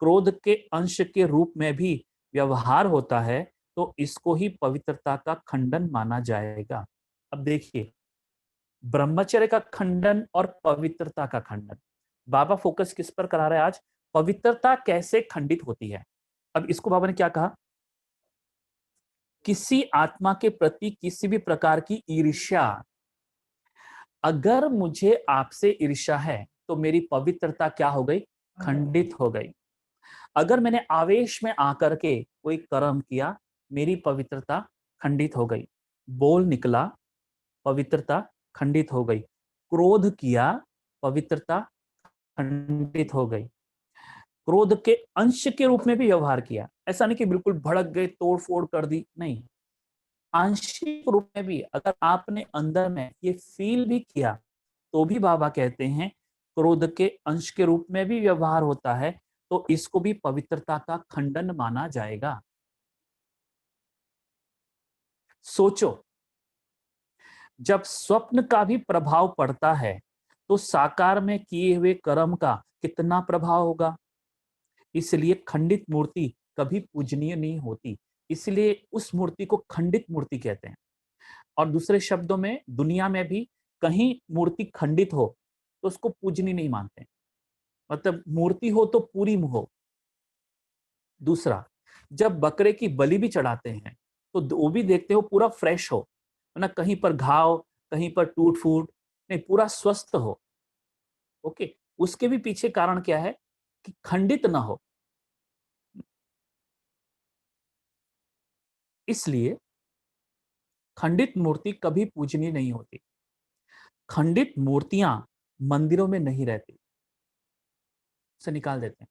Speaker 1: क्रोध के अंश के रूप में भी व्यवहार होता है, तो इसको ही पवित्रता का खंडन माना जाएगा। अब देखिए, ब्रह्मचर्य का खंडन और पवित्रता का खंडन, बाबा फोकस किस पर करा रहे हैं आज? पवित्रता कैसे खंडित होती है। अब इसको बाबा ने क्या कहा, किसी आत्मा के प्रति किसी भी प्रकार की ईर्ष्या, अगर मुझे आपसे ईर्ष्या है तो मेरी पवित्रता क्या हो गई? खंडित हो गई। अगर मैंने आवेश में आकर के कोई कर्म किया, मेरी पवित्रता खंडित हो गई। बोल निकला, पवित्रता खंडित हो गई। क्रोध किया, पवित्रता खंडित हो गई। क्रोध के अंश के रूप में भी व्यवहार किया, ऐसा नहीं कि बिल्कुल भड़क गए, तोड़ फोड़ कर दी, नहीं, आंशिक रूप में भी अगर आपने अंदर में ये फील भी किया, तो भी बाबा कहते हैं क्रोध के अंश के रूप में भी व्यवहार होता है, तो इसको भी पवित्रता का खंडन माना जाएगा। सोचो, जब स्वप्न का भी प्रभाव पड़ता है तो साकार में किए हुए कर्म का कितना प्रभाव होगा। इसलिए खंडित मूर्ति कभी पूजनीय नहीं होती, इसलिए उस मूर्ति को खंडित मूर्ति कहते हैं। और दूसरे शब्दों में, दुनिया में भी कहीं मूर्ति खंडित हो तो उसको पूजनीय नहीं मानते, मतलब मूर्ति हो तो पूरी हो। दूसरा, जब बकरे की बलि भी चढ़ाते हैं तो वो भी देखते हो पूरा फ्रेश हो, ना कहीं पर घाव, कहीं पर टूट फूट नहीं, पूरा स्वस्थ हो। ओके, उसके भी पीछे कारण क्या है? कि खंडित ना हो। इसलिए खंडित मूर्ति कभी पूजनीय नहीं होती। खंडित मूर्तियां मंदिरों में नहीं रहती, उसे निकाल देते हैं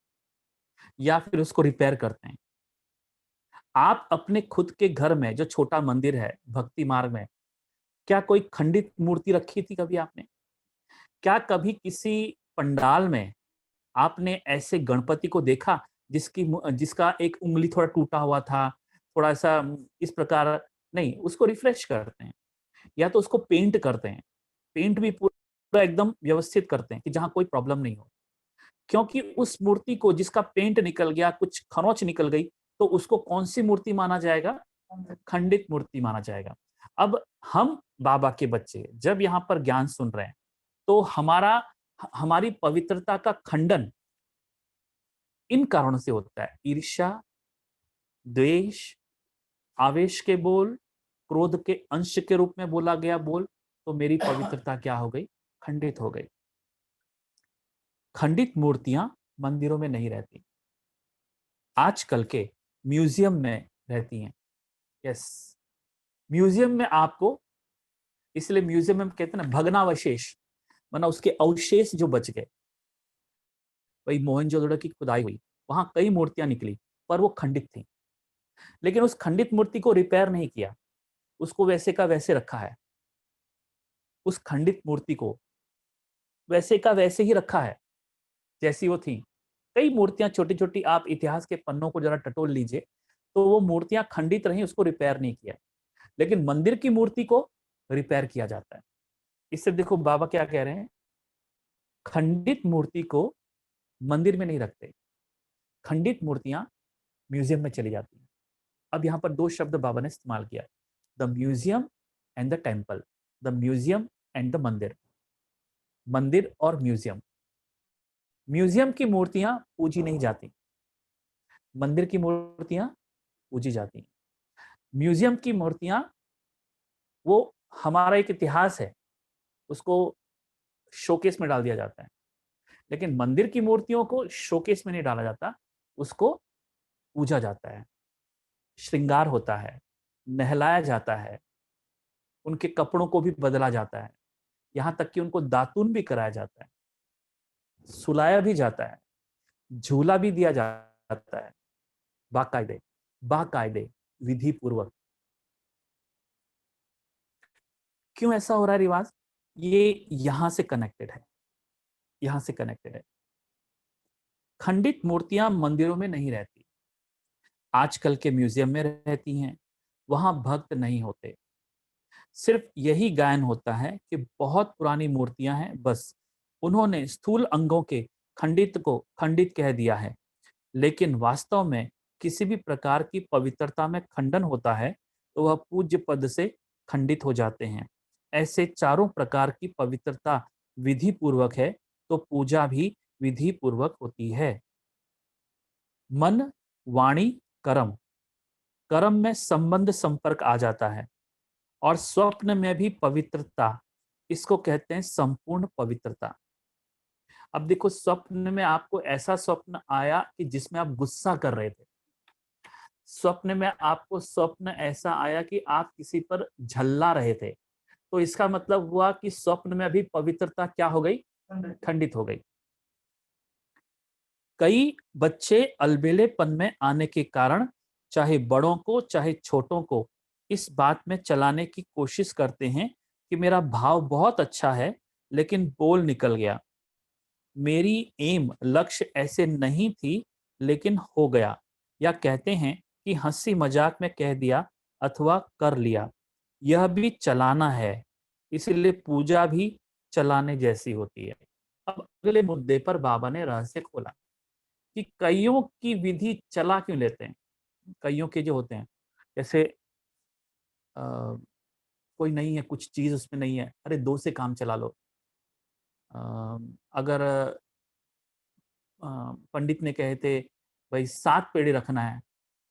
Speaker 1: या फिर उसको रिपेयर करते हैं। आप अपने खुद के घर में जो छोटा मंदिर है भक्ति मार्ग में, क्या कोई खंडित मूर्ति रखी थी कभी आपने? क्या कभी किसी पंडाल में आपने ऐसे गणपति को देखा जिसका एक उंगली थोड़ा टूटा हुआ था, थोड़ा सा इस प्रकार? नहीं, उसको रिफ्रेश करते हैं या तो उसको पेंट करते हैं। पेंट भी पूरा एकदम व्यवस्थित करते हैं कि जहां कोई प्रॉब्लम नहीं हो, क्योंकि उस मूर्ति को जिसका पेंट निकल गया, कुछ खरोंच निकल गई, तो उसको कौन सी मूर्ति माना जाएगा? खंडित मूर्ति माना जाएगा। अब हम बाबा के बच्चे जब यहाँ पर ज्ञान सुन रहे हैं, तो हमारी पवित्रता का खंडन इन कारणों से होता है। ईर्ष्या, द्वेष, आवेश के बोल, क्रोध के अंश के रूप में बोला गया बोल, तो मेरी पवित्रता क्या हो गई? खंडित हो गई। खंडित मूर्तियां मंदिरों में नहीं रहती, आजकल के म्यूजियम में रहती हैं। यस, म्यूजियम में आपको, इसलिए म्यूजियम में हम कहते हैं ना भग्नावशेष, वरना उसके अवशेष जो बच गए। वही मोहनजोदड़ो की खुदाई हुई, वहां कई मूर्तियां निकली, पर वो खंडित थी। लेकिन उस खंडित मूर्ति को रिपेयर नहीं किया, उसको वैसे का वैसे रखा है। उस खंडित मूर्ति को वैसे का वैसे ही रखा है जैसी वो थी। कई मूर्तियां छोटी छोटी, आप इतिहास के पन्नों को जरा टटोल लीजिए, तो वो मूर्तियां खंडित रही, उसको रिपेयर नहीं किया। लेकिन मंदिर की मूर्ति को रिपेयर किया जाता है। इससे देखो बाबा क्या कह रहे हैं, खंडित मूर्ति को मंदिर में नहीं रखते, खंडित मूर्तियां म्यूजियम में चली जाती हैं। अब यहां पर दो शब्द बाबा ने इस्तेमाल किया, the museum and the temple, the museum and the मंदिर, मंदिर और म्यूजियम। म्यूजियम की मूर्तियां पूजी नहीं जाती, मंदिर की मूर्तियां पूजी जाती। म्यूजियम की मूर्तियां वो हमारा एक इतिहास है, उसको शोकेस में डाल दिया जाता है। लेकिन मंदिर की मूर्तियों को शोकेस में नहीं डाला जाता, उसको पूजा जाता है, श्रृंगार होता है, नहलाया जाता है, उनके कपड़ों को भी बदला जाता है, यहां तक कि उनको दातुन भी कराया जाता है, सुलाया भी जाता है, झूला भी दिया जाता है, बाकायदे बाकायदे विधि पूर्वक। क्यों ऐसा हो रहा है रिवाज? ये यहां से कनेक्टेड है, यहां से कनेक्टेड है। खंडित मूर्तियां मंदिरों में नहीं रहती, आजकल के म्यूजियम में रहती हैं, वहां भक्त नहीं होते। सिर्फ यही गायन होता है कि बहुत पुरानी मूर्तियां हैं, बस उन्होंने स्थूल अंगों के खंडित को खंडित कह दिया है। लेकिन वास्तव में किसी भी प्रकार की पवित्रता में खंडन होता है तो वह पूज्य पद से खंडित हो जाते हैं। ऐसे चारों प्रकार की पवित्रता विधि पूर्वक है तो पूजा भी विधि पूर्वक होती है। मन, वाणी, कर्म, कर्म में संबंध संपर्क आ जाता है, और स्वप्न में भी पवित्रता, इसको कहते हैं संपूर्ण पवित्रता। अब देखो, स्वप्न में आपको ऐसा स्वप्न आया कि जिसमें आप गुस्सा कर रहे थे, स्वप्न में आपको स्वप्न ऐसा आया कि आप किसी पर झल्ला रहे थे, तो इसका मतलब हुआ कि स्वप्न में अभी पवित्रता क्या हो गई? खंडित हो गई। कई बच्चे अलबेलेपन में आने के कारण चाहे बड़ों को चाहे छोटों को इस बात में चलाने की कोशिश करते हैं कि मेरा भाव बहुत अच्छा है, लेकिन बोल निकल गया, मेरी एम लक्ष्य ऐसे नहीं थी लेकिन हो गया। या कहते हैं कि हंसी मजाक में कह दिया अथवा कर लिया, यह भी चलाना है, इसलिए पूजा भी चलाने जैसी होती है। अब अगले मुद्दे पर बाबा ने रहस्य खोला कि कईयों की विधि चला क्यों लेते हैं। कईयों के जो होते हैं, जैसे अ, कोई नहीं है, कुछ चीज उसमें नहीं है, अरे दो से काम चला लो। अ, अगर पंडित ने कहे थे भाई 7 पेड़ी रखना है,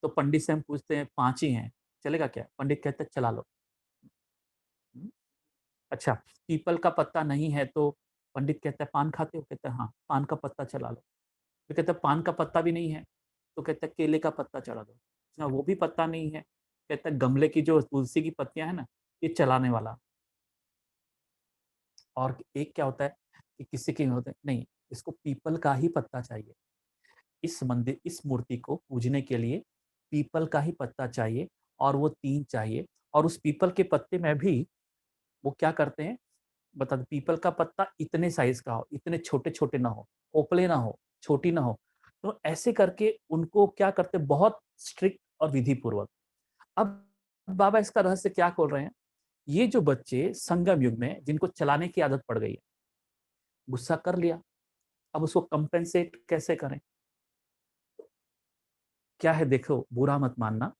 Speaker 1: तो पंडित से हम पूछते हैं 5 ही हैं, चलेगा क्या? पंडित कहते हैं चला लो। हम्म, अच्छा, पीपल का पत्ता नहीं है तो पंडित कहता है पान खाते हो? कहता है हाँ, पान का पत्ता चला लो। फिर कहता है पान का पत्ता भी नहीं है, तो कहता है केले का पत्ता चला दो। अच्छा, वो भी पत्ता नहीं है, कहता है गमले की जो तुलसी की पत्तियां है ना, ये चलाने वाला। और एक क्या होता है कि किसी के होते हैं नहीं, इसको पीपल का ही पत्ता चाहिए, इस मंदिर इस मूर्ति को पूजने के लिए पीपल का ही पत्ता चाहिए, और वो 3 चाहिए। और उस पीपल के पत्ते में भी वो क्या करते हैं, बता दो, पीपल का पत्ता इतने साइज का हो, इतने छोटे छोटे ना हो, ओपले ना हो, छोटी ना हो, तो ऐसे करके उनको क्या करते हैं, बहुत स्ट्रिक्ट और विधि पूर्वक। अब बाबा इसका रहस्य क्या खोल रहे हैं, ये जो बच्चे संगम युग में जिनको चलाने की आदत पड़ गई है, गुस्सा कर लिया, अब उसको कंपेंसेट कैसे करें? क्या है, देखो बुरा मत मानना,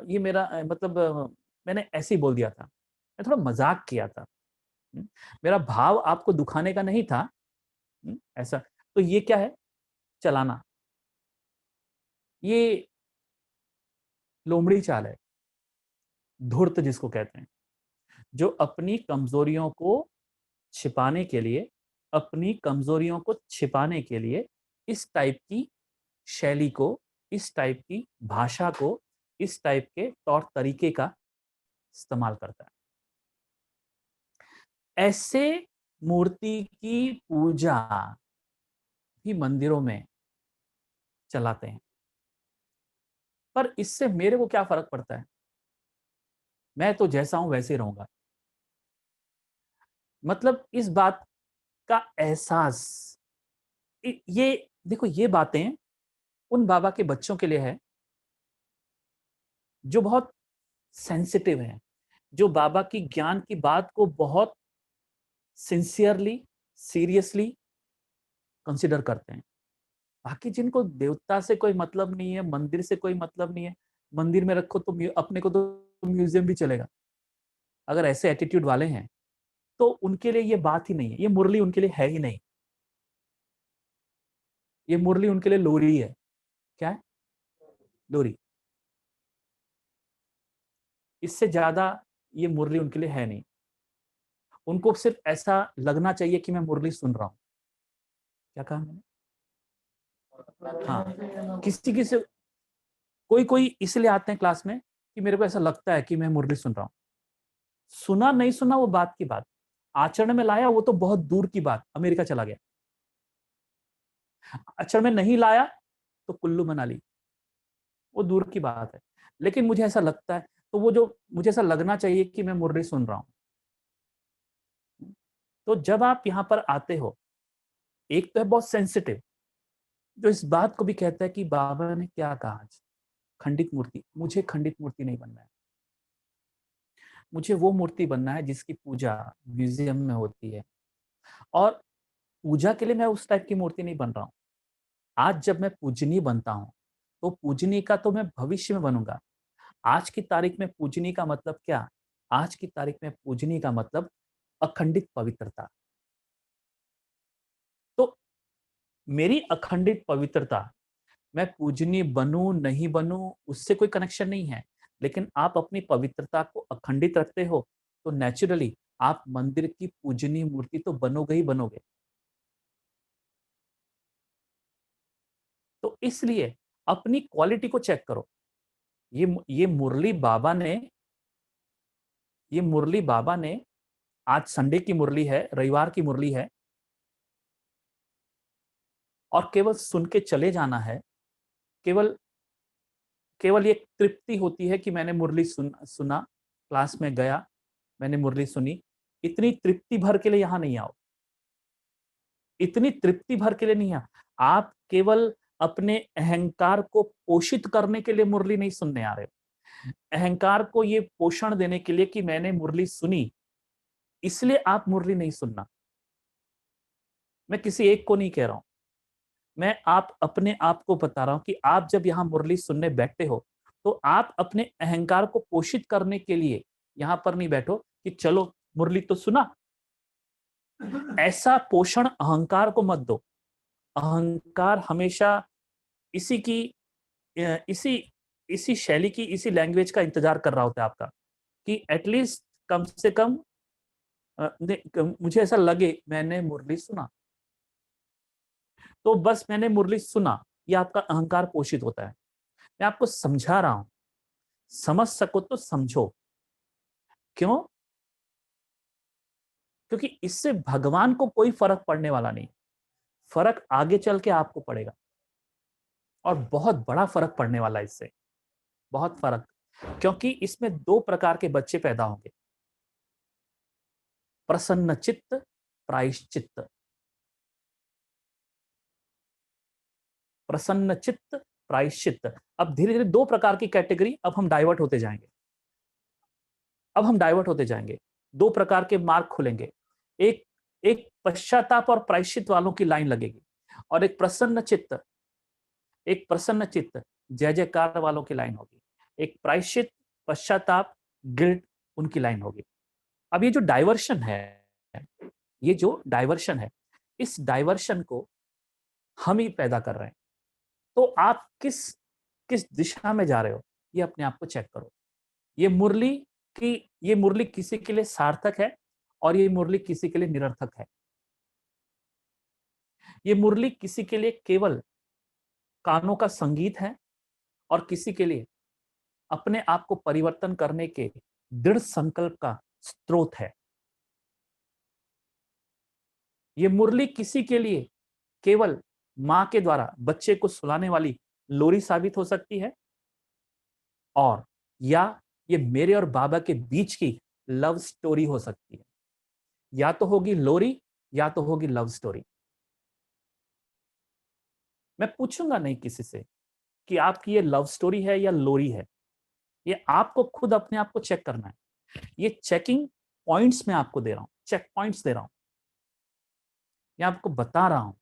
Speaker 1: ये मेरा मतलब मैंने ऐसे ही बोल दिया था, मैं थोड़ा मजाक किया था। हम्म, मेरा भाव आपको दुखाने का नहीं था। ऐसा, तो ये क्या है, चलाना, ये लोमड़ी चाल है, धूर्त जिसको कहते हैं, जो अपनी कमजोरियों को छिपाने के लिए, अपनी कमजोरियों को छिपाने के लिए इस टाइप की शैली को, इस टाइप की भाषा को, इस टाइप के तौर तरीके का इस्तेमाल करता है। ऐसे मूर्ति की पूजा भी मंदिरों में चलाते हैं। पर इससे मेरे को क्या फर्क पड़ता है? मैं तो जैसा हूं वैसे रहूंगा। मतलब इस बात का एहसास, ये देखो, ये बातें उन बाबा के बच्चों के लिए है जो बहुत सेंसिटिव हैं, जो बाबा की ज्ञान की बात को बहुत सिंसियरली, सीरियसली कंसिडर करते हैं। बाकी जिनको देवता से कोई मतलब नहीं है, मंदिर से कोई मतलब नहीं है, मंदिर में रखो तो अपने को तो म्यूजियम भी चलेगा, अगर ऐसे एटीट्यूड वाले हैं तो उनके लिए ये बात ही नहीं है। ये मुरली उनके लिए है ही नहीं। ये मुरली उनके लिए लोरी है। क्या है? लोरी। इससे ज्यादा ये मुरली उनके लिए है नहीं। उनको सिर्फ ऐसा लगना चाहिए कि मैं मुरली सुन रहा हूं। क्या कहा मैंने? हाँ, किसी किसी कोई कोई इसलिए आते हैं क्लास में कि मेरे को ऐसा लगता है कि मैं मुरली सुन रहा हूं। सुना नहीं सुना वो बात की बात, आचरण में लाया वो तो बहुत दूर की बात, अमेरिका चला गया। आचरण में नहीं लाया तो कुल्लू मनाली, वो दूर की बात है। लेकिन मुझे ऐसा लगता है, तो वो जो मुझे ऐसा लगना चाहिए कि मैं मुरली सुन रहा हूं। तो जब आप यहां पर आते हो, एक तो है बहुत सेंसिटिव, जो इस बात को भी कहता है कि बाबा ने क्या कहा आज, खंडित मूर्ति। मुझे खंडित मूर्ति नहीं बनना है। मुझे वो मूर्ति बनना है जिसकी पूजा म्यूजियम में होती है। और पूजा के लिए मैं उस टाइप की मूर्ति नहीं बन रहा हूं। आज जब मैं पूजनीय बनता हूं, तो पूजनीय का तो मैं भविष्य में बनूंगा। आज की तारीख में पूजनीय का मतलब क्या? आज की तारीख में पूजनीय का मतलब अखंडित पवित्रता। तो मेरी अखंडित पवित्रता, मैं पूजनीय बनूं नहीं बनूं उससे कोई कनेक्शन नहीं है। लेकिन आप अपनी पवित्रता को अखंडित रखते हो तो नेचुरली आप मंदिर की पूजनीय मूर्ति तो बनोगे ही बनोगे। तो इसलिए अपनी क्वालिटी को चेक करो। ये मुरली बाबा ने, ये मुरली बाबा ने, आज संडे की मुरली है, रविवार की मुरली है, और केवल सुन के चले जाना है। केवल केवल ये तृप्ति होती है कि मैंने मुरली सुना, क्लास में गया, मैंने मुरली सुनी। इतनी तृप्ति भर के लिए यहां नहीं आओ। इतनी तृप्ति भर के लिए नहीं आओ। आप केवल अपने अहंकार को पोषित करने के लिए मुरली नहीं सुनने आ रहे हो। अहंकार को ये पोषण देने के लिए कि मैंने मुरली सुनी, इसलिए आप मुरली नहीं सुनना। मैं किसी एक को नहीं कह रहा हूं, मैं आप अपने आप को बता रहा हूं कि आप जब यहां मुरली सुनने बैठते हो, तो आप अपने अहंकार को पोषित करने के लिए यहां पर नहीं बैठो कि चलो मुरली तो सुना। ऐसा पोषण अहंकार को मत दो। अहंकार हमेशा इसी की इसी इसी शैली की, इसी लैंग्वेज का इंतजार कर रहा होता है आपका, कि एटलीस्ट कम से कम मुझे ऐसा लगे मैंने मुरली सुना। तो बस मैंने मुरली सुना, ये आपका अहंकार पोषित होता है। मैं आपको समझा रहा हूं, समझ सको तो समझो। क्यों? क्योंकि इससे भगवान को कोई फर्क पड़ने वाला नहीं। फर्क आगे चल के आपको पड़ेगा, और बहुत बड़ा फर्क पड़ने वाला है इससे, बहुत फर्क। क्योंकि इसमें दो प्रकार के बच्चे पैदा होंगे, प्रसन्न चित्त, प्रायश्चित्त। प्रसन्न चित्त, प्रायश्चित्त। अब धीरे धीरे दो प्रकार की कैटेगरी, अब हम डाइवर्ट होते जाएंगे। अब हम डाइवर्ट होते जाएंगे, दो प्रकार के मार्ग खुलेंगे। एक एक पश्चाताप और प्रायश्चित वालों की लाइन लगेगी, और एक प्रसन्न चित्त, एक प्रसन्न चित्त जय जयकार वालों की लाइन होगी। एक प्रायश्चित, पश्चाताप, गिल्ट, उनकी लाइन होगी। अब ये जो डाइवर्शन है, ये जो डाइवर्शन है, इस डाइवर्शन को हम ही पैदा कर रहे हैं। तो आप किस किस दिशा में जा रहे हो, ये अपने आप को चेक करो। ये मुरली ये मुरली किसी के लिए सार्थक है, और ये मुरली किसी के लिए निरर्थक है। ये मुरली किसी के लिए केवल कानों का संगीत है और किसी के लिए अपने आप को परिवर्तन करने के दृढ़ संकल्प का स्रोत है। ये मुरली किसी के लिए केवल मां के द्वारा बच्चे को सुलाने वाली लोरी साबित हो सकती है, और या ये मेरे और बाबा के बीच की लव स्टोरी हो सकती है। या तो होगी लोरी या तो होगी लव स्टोरी। मैं पूछूंगा नहीं किसी से कि आपकी ये लव स्टोरी है या लोरी है। ये आपको खुद अपने आप को चेक करना है। ये चेकिंग पॉइंट्स मैं आपको दे रहा हूं, चेक पॉइंट्स दे रहा हूं। ये आपको बता रहा हूं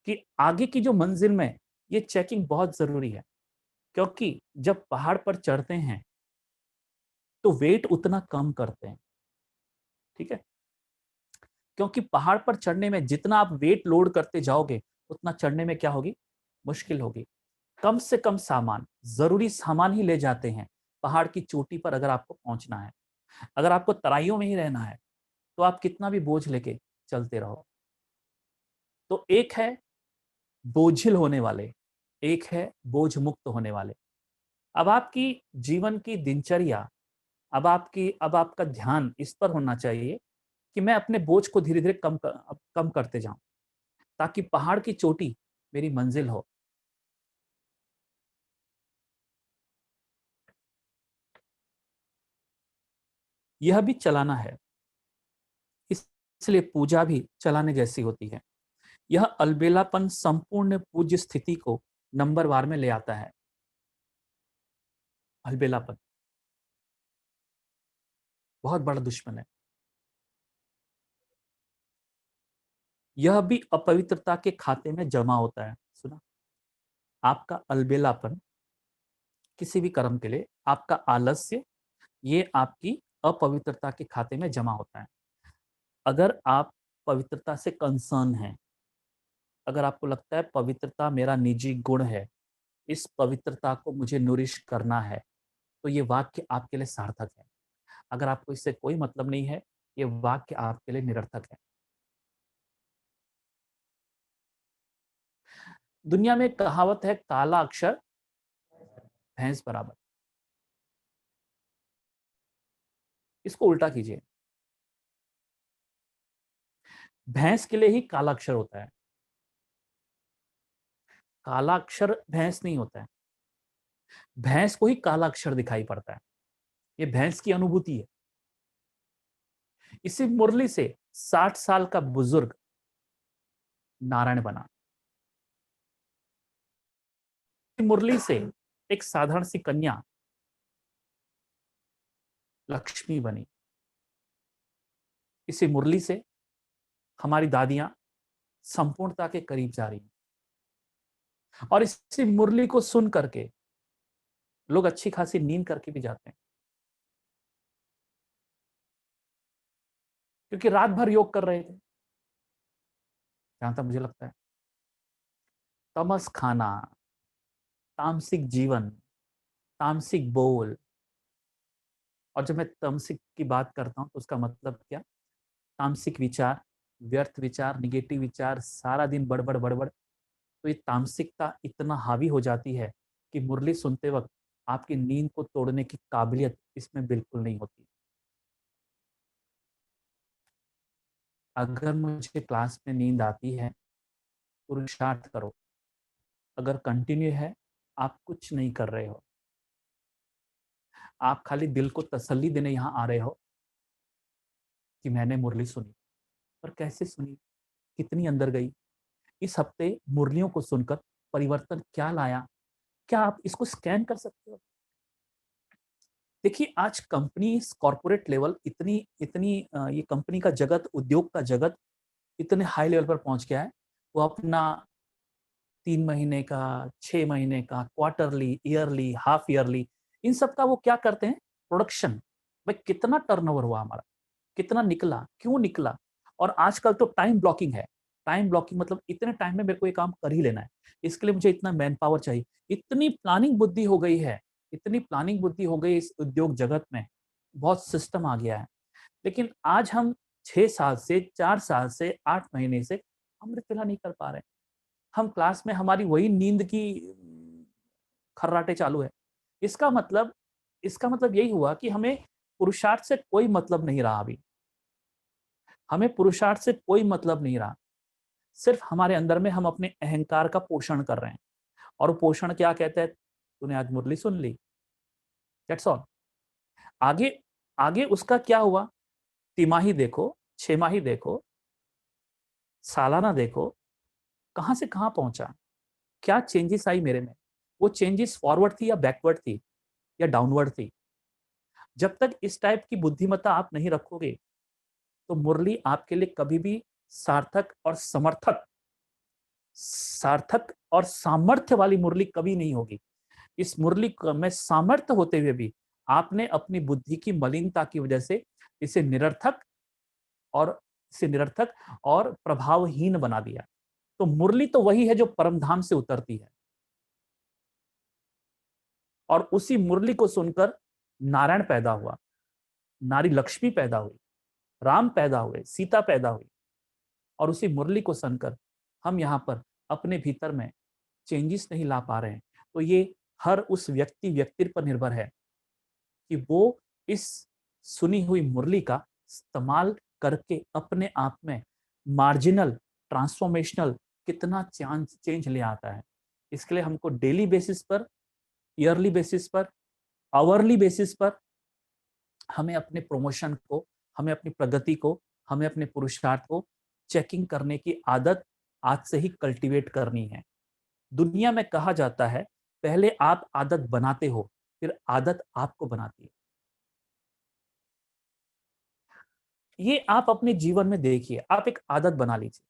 Speaker 1: कि आगे की जो मंजिल में ये चेकिंग बहुत जरूरी है, क्योंकि जब पहाड़ पर चढ़ते हैं तो वेट उतना कम करते हैं। ठीक है, क्योंकि पहाड़ पर चढ़ने में जितना आप वेट लोड करते जाओगे उतना चढ़ने में क्या होगी, मुश्किल होगी। कम से कम सामान, जरूरी सामान ही ले जाते हैं पहाड़ की चोटी पर अगर आपको पहुंचना है। अगर आपको तराइयों में ही रहना है तो आप कितना भी बोझ लेके चलते रहो। तो एक है बोझिल होने वाले, एक है बोझ मुक्त होने वाले। अब आपकी जीवन की दिनचर्या, अब आपका ध्यान इस पर होना चाहिए कि मैं अपने बोझ को धीरे धीरे कम करते जाऊं, ताकि पहाड़ की चोटी मेरी मंजिल हो। यह भी चलाना है, इसलिए पूजा भी चलाने जैसी होती है। यह अलबेलापन संपूर्ण पूज्य स्थिति को नंबर वार में ले आता है। अलबेलापन बहुत बड़ा दुश्मन है। यह भी अपवित्रता के खाते में जमा होता है। सुना, आपका अलबेलापन किसी भी कर्म के लिए, आपका आलस्य, ये आपकी अपवित्रता के खाते में जमा होता है। अगर आप पवित्रता से कंसर्न हैं, अगर आपको लगता है पवित्रता मेरा निजी गुण है, इस पवित्रता को मुझे नूरिश करना है, तो ये वाक्य आपके लिए सार्थक है। अगर आपको इससे कोई मतलब नहीं है, ये वाक्य आपके लिए निरर्थक है। दुनिया में एक कहावत है, काला अक्षर भैंस बराबर। इसको उल्टा कीजिए, भैंस के लिए ही काला अक्षर होता है, काला अक्षर भैंस नहीं होता है। भैंस को ही काला अक्षर दिखाई पड़ता है, ये भैंस की अनुभूति है। इसी मुरली से 60 साल का बुजुर्ग नारायण बना, मुरली से एक साधारण सी कन्या लक्ष्मी बनी। इसी मुरली से हमारी दादियां संपूर्णता के करीब जा रही हैं, और इसी मुरली को सुन करके लोग अच्छी खासी नींद करके भी जाते हैं, क्योंकि रात भर योग कर रहे थे। जहां तक मुझे लगता है, तमस खाना, तामसिक जीवन, तामसिक बोल। और जब मैं तामसिक की बात करता हूं तो उसका मतलब क्या, तामसिक विचार, व्यर्थ विचार, निगेटिव विचार, सारा दिन बड़बड़ बड़बड़। तो ये तामसिकता इतना हावी हो जाती है कि मुरली सुनते वक्त आपकी नींद को तोड़ने की काबिलियत इसमें बिल्कुल नहीं होती। अगर मुझे क्लास में नींद आती है, पुरुषार्थ करो। अगर कंटिन्यू है, आप कुछ नहीं कर रहे हो, आप खाली दिल को तसल्ली देने यहाँ आ रहे हो कि मैंने मुरली सुनी। पर कैसे सुनी, कितनी अंदर गई, इस हफ्ते मुरलियों को सुनकर परिवर्तन क्या लाया, क्या आप इसको स्कैन कर सकते हो? देखिए, आज कंपनी कॉर्पोरेट लेवल इतनी इतनी ये कंपनी का जगत, उद्योग का जगत इतने हाई लेवल पर पहुंच गया है। वो अपना 3 महीने का, 6 महीने का, क्वार्टरली, ईयरली, हाफ ईयरली, इन सब का वो क्या करते हैं, प्रोडक्शन। भाई कितना टर्नओवर हुआ हमारा, कितना निकला, क्यों निकला। और आजकल तो टाइम ब्लॉकिंग है। टाइम ब्लॉकिंग मतलब इतने टाइम में मेरे को ये काम कर ही लेना है, इसके लिए मुझे इतना मैन पावर चाहिए। इतनी प्लानिंग बुद्धि हो गई है, इतनी प्लानिंग बुद्धि हो गई इस उद्योग जगत में, बहुत सिस्टम आ गया है। लेकिन आज हम 6 साल से, 4 साल से, 8 महीने से अमृत वेला नहीं कर पा रहे हैं। हम क्लास में, हमारी वही नींद की खर्राटे चालू है। इसका मतलब इसका मतलब यही हुआ कि हमें पुरुषार्थ से कोई मतलब नहीं रहा अभी। हमें पुरुषार्थ से कोई मतलब नहीं रहा। सिर्फ हमारे अंदर में हम अपने अहंकार का पोषण कर रहे हैं। और वो पोषण क्या कहता है? तूने आज मुरली सुन ली, दैट्स ऑल। आगे आगे उसका क्या हुआ? तिमाही देखो, छमाही देखो, सालाना देखो, कहां से कहां पहुंचा, क्या चेंजेस आई मेरे में। वो चेंजेस फॉरवर्ड थी या बैकवर्ड थी या डाउनवर्ड थी? जब तक इस टाइप की बुद्धिमत्ता आप नहीं रखोगे, तो मुरली आपके लिए कभी भी सार्थक और सामर्थ्य वाली मुरली कभी नहीं होगी। इस मुरली में सामर्थ्य होते हुए भी आपने अपनी बुद्धि की मलिनता की वजह से इसे निरर्थक और प्रभावहीन बना दिया। तो मुरली तो वही है जो परमधाम से उतरती है, और उसी मुरली को सुनकर नारायण पैदा हुआ, नारी लक्ष्मी पैदा हुई, राम पैदा हुए, सीता पैदा हुई। और उसी मुरली को सुनकर हम यहाँ पर अपने भीतर में चेंजेस नहीं ला पा रहे हैं। तो ये हर उस व्यक्ति पर निर्भर है कि वो इस सुनी हुई मुरली का इस्तेमाल करके अपने आप में मार्जिनल, ट्रांसफॉर्मेशनल कितना चेंज ले आता है। इसके लिए हमको डेली बेसिस पर, ईयरली बेसिस पर, आवरली बेसिस पर हमें अपने प्रमोशन को, हमें अपनी प्रगति को, हमें अपने पुरुषार्थ को चेकिंग करने की आदत आज से ही कल्टीवेट करनी है। दुनिया में कहा जाता है, पहले आप आदत बनाते हो, फिर आदत आपको बनाती है। ये आप अपने जीवन में देखिए। आप एक आदत बना लीजिए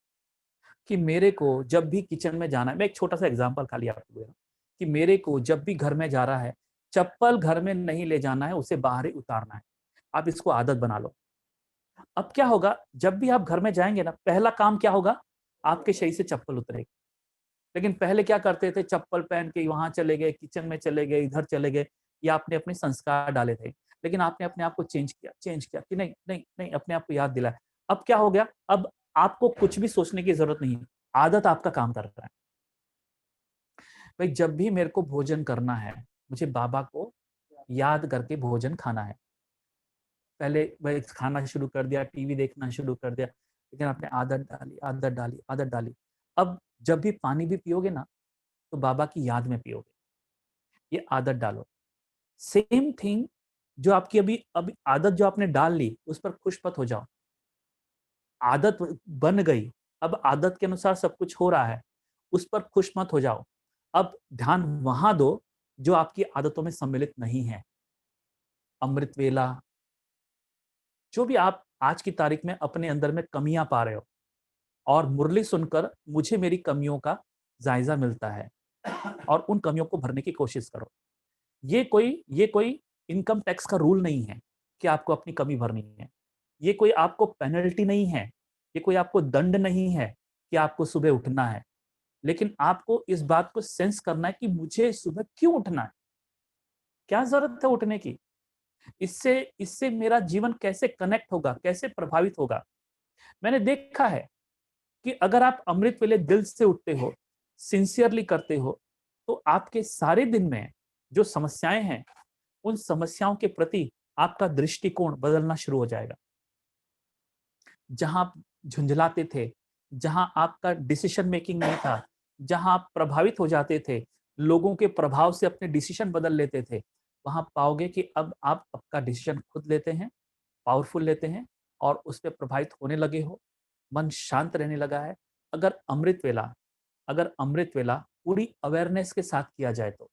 Speaker 1: कि मेरे को जब भी किचन में जाना है, मैं एक छोटा सा एग्जांपल खाली आपको दे रहा हूँ, कि मेरे को जब भी घर में जा रहा है, चप्पल घर में नहीं ले जाना है, उसे बाहर ही उतारना है। आप इसको आदत बना लो। अब क्या होगा, जब भी आप घर में जाएंगे ना, पहला काम क्या होगा? आपके शरीर से चप्पल उतरेगी। लेकिन पहले क्या करते थे? चप्पल पहन के वहां चले गए, किचन में चले गए, इधर चले गए, या आपने अपने संस्कार डाले थे। लेकिन आपने अपने आप को चेंज किया कि नहीं नहीं नहीं, अपने आप को याद दिलाया। अब क्या हो गया? अब आपको कुछ भी सोचने की जरूरत नहीं है, आदत आपका काम कर रहा है। भाई, जब भी मेरे को भोजन करना है, मुझे बाबा को याद करके भोजन खाना है। पहले वही खाना शुरू कर दिया, टीवी देखना शुरू कर दिया, लेकिन आपने आदत डाली, आदत डाली, आदत डाली। अब जब भी पानी भी पियोगे ना, तो बाबा की याद में पियोगे। ये आदत डालो। सेम थिंग, जो आपकी अभी आदत जो आपने डाल ली, उस पर खुश मत हो जाओ। आदत बन गई, अब आदत के अनुसार सब कुछ हो रहा है, उस पर खुश मत हो जाओ। अब ध्यान वहां दो जो आपकी आदतों में सम्मिलित नहीं है। अमृत वेला, जो भी आप आज की तारीख में अपने अंदर में कमियां पा रहे हो, और मुरली सुनकर मुझे मेरी कमियों का जायजा मिलता है, और उन कमियों को भरने की कोशिश करो। ये कोई इनकम टैक्स का रूल नहीं है कि आपको अपनी कमी भरनी है। ये कोई आपको पेनल्टी नहीं है, ये कोई आपको दंड नहीं है कि आपको सुबह उठना है। लेकिन आपको इस बात को सेंस करना है कि मुझे सुबह क्यों उठना है, क्या जरूरत है उठने की, इससे इससे मेरा जीवन कैसे कनेक्ट होगा, कैसे प्रभावित होगा। मैंने देखा है कि अगर आप अमृत वेले दिल से उठते हो, सिंसियरली करते हो, तो आपके सारे दिन में जो समस्याएं हैं, उन समस्याओं के प्रति आपका दृष्टिकोण बदलना शुरू हो जाएगा। जहां आप झुंझलाते थे, जहां आपका डिसीजन मेकिंग नहीं था, जहां आप प्रभावित हो जाते थे, लोगों के प्रभाव से अपने डिसीजन बदल लेते थे, वहां पाओगे कि अब आप आपका डिसीजन खुद लेते हैं, पावरफुल लेते हैं, और उस पर प्रभावित होने लगे हो। मन शांत रहने लगा है। अगर अमृत वेला अगर अमृत वेला पूरी अवेयरनेस के साथ किया जाए, तो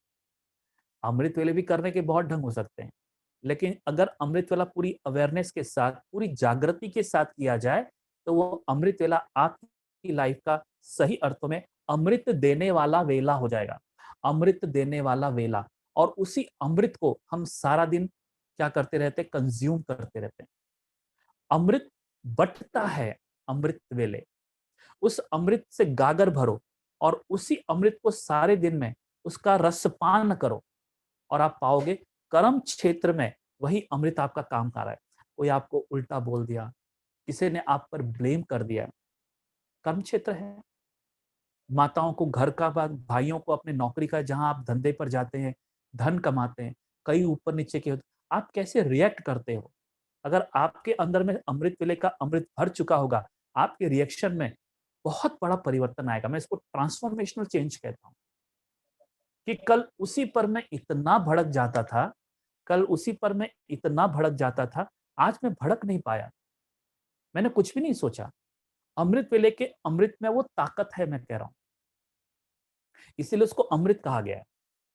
Speaker 1: अमृत वेले भी करने के बहुत ढंग हो सकते हैं, लेकिन अगर अमृत वेला पूरी अवेयरनेस के साथ, पूरी जागृति के साथ किया जाए, तो वो अमृत वेला आपकी लाइफ का सही अर्थों में अमृत देने वाला वेला हो जाएगा। अमृत देने वाला वेला। और उसी अमृत को हम सारा दिन क्या करते रहते हैं? कंज्यूम करते रहते हैं। अमृत बटता है अमृत वेले। उस अमृत से गागर भरो, और उसी अमृत को सारे दिन में उसका रसपान करो, और आप पाओगे कर्म क्षेत्र में वही अमृत आपका काम कर रहा है। कोई आपको उल्टा बोल दिया, किसी ने आप पर ब्लेम कर दिया। कर्म क्षेत्र है, माताओं को घर का बात, भाइयों को अपने नौकरी का, जहां आप धंधे पर जाते हैं, धन कमाते हैं, कई ऊपर नीचे के होते, आप कैसे रिएक्ट करते हो? अगर आपके अंदर में अमृत वेले का अमृत भर चुका होगा, आपके रिएक्शन में बहुत बड़ा परिवर्तन आएगा। मैं इसको ट्रांसफॉर्मेशनल चेंज कहता हूँ कि कल उसी पर मैं इतना भड़क जाता था, कल उसी पर मैं इतना भड़क जाता था, आज मैं भड़क नहीं पाया। मैंने कुछ भी नहीं सोचा। अमृत वेले के अमृत में वो ताकत है, मैं कह रहा हूं, इसीलिए उसको अमृत कहा गया है।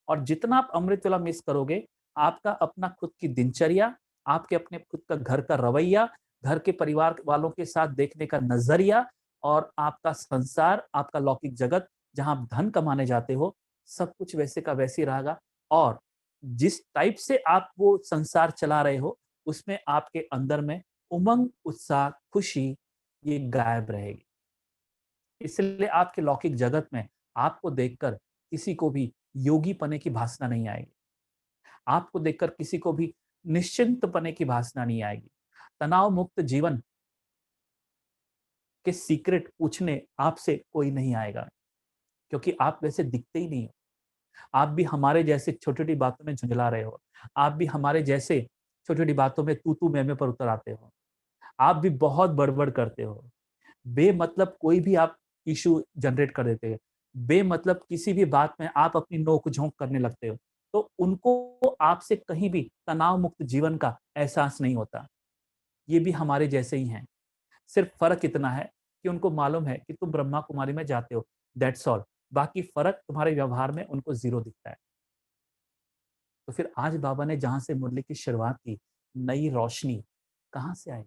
Speaker 1: और जितना आप अमृत वेला मिस करोगे, आपका अपना खुद की दिनचर्या, आपके अपने खुद का घर का रवैया, घर के परिवार वालों के साथ देखने का नजरिया, और आपका संसार, आपका लौकिक जगत, जहां आप धन कमाने जाते हो, सब कुछ वैसे का वैसे ही रहेगा। और जिस टाइप से आप वो संसार चला रहे हो, उसमें आपके अंदर में उमंग, उत्साह, खुशी, ये गायब रहेगी। इसलिए आपके लौकिक जगत में आपको देखकर किसी को भी योगी पने की भासना नहीं आएगी। आपको देखकर किसी को भी निश्चिंत पने की भासना नहीं आएगी। तनाव मुक्त जीवन के सीक्रेट पूछने आपसे कोई नहीं आएगा, क्योंकि आप वैसे दिखते ही नहीं हो। आप भी हमारे जैसे छोटी-छोटी बातों में झुंझला रहे हो। आप भी हमारे जैसे छोटी-छोटी बातों में तू-तू, मैं-मैं पर उतर आते हो। आप भी बहुत बड़बड़ करते हो। बेमतलब कोई भी आप इश्यू जनरेट कर देते हैं। बेमतलब किसी भी बात में आप अपनी नोक-झोंक करने लगते हो। तो उनको आपसे कहीं भी तनाव मुक्त जीवन का एहसास नहीं होता। ये भी हमारे जैसे ही हैं। सिर्फ फ़र्क इतना है कि उनको मालूम है कि तुम ब्रह्मा कुमारी में जाते हो, दैट्स ऑल। बाकी फ़र्क तुम्हारे व्यवहार में उनको ज़ीरो दिखता है। तो फिर आज बाबा ने जहाँ से मुरली की शुरुआत की, नई रोशनी कहाँ से आई?